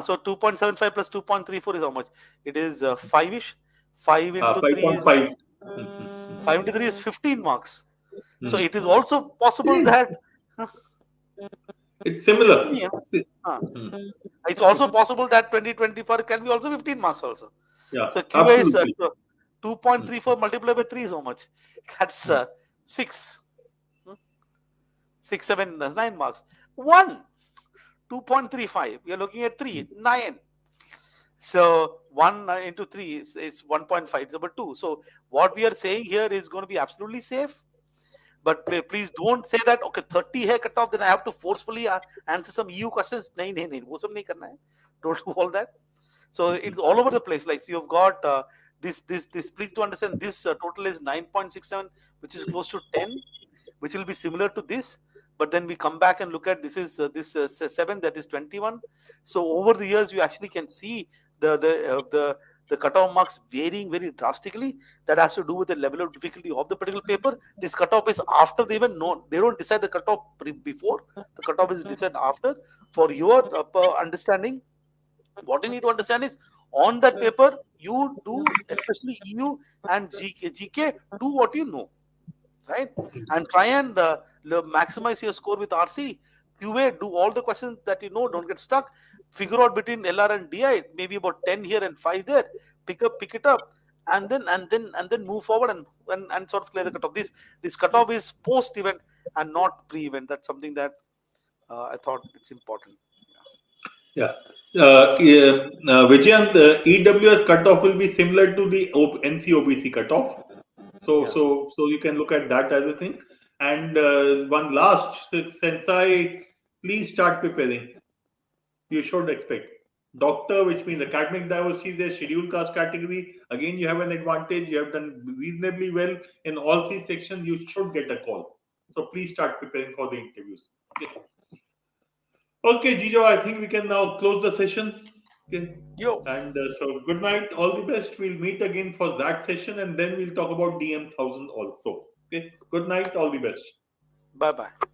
So 2.75 plus 2.34 is how much? It is 5-ish. 5 into 3 is 5.5. 5 into 3 is 15 marks. So Hmm. it is also possible Yeah, that it's similar. 15. uh, Hmm. it's also possible that 2024 can be also 15 marks also. Yeah, So QA is absolutely. 2.34 multiplied by 3 is how much? That's Hmm. 6, hmm, 6, 7, 9 marks. 1, 2.35. We are looking at 3, 9. So 1 into 3 is 1.5. It's about 2. So what we are saying here is going to be absolutely safe. But please don't say that, okay, 30 है cut off, then I have to forcefully answer some EU questions. नहीं नहीं नहीं वो सब नहीं करना है. Don't do all that. So it's all over the place. Like, so you've got this. Please do understand this total is 9.67, which is close to 10, which will be similar to this. But then we come back and look at this 7, that is 21. So over the years, you actually can see the cutoff marks varying very drastically. That has to do with the level of difficulty of the particular paper. This cutoff is after they even know. They don't decide the cutoff before. The cutoff is decided after. For your understanding, what you need to understand is, on that paper you do, especially EU and GK, do what you know, right? And try and maximize your score with RC. QA, do all the questions that you know, don't get stuck. Figure out between LR and DI, maybe about 10 here and 5 there. Pick it up, and then move forward, and sort of clear the cutoff. This cutoff is post event and not pre event. That's something that I thought it's important. Yeah. Vijayant, the EWS cutoff will be similar to the NCOBC cutoff. So, Yeah. so you can look at that as a thing. And one last, Sensei, please start preparing. You should expect. Doctor, which means academic diversity, is a scheduled caste category. Again, you have an advantage. You have done reasonably well in all three sections. You should get a call. So please start preparing for the interviews. Okay. Okay, Gejo, I think we can now close the session. Okay. Yo. And so good night, all the best. We'll meet again for that session and then we'll talk about DM1000 also. Okay. Good night, all the best. Bye bye.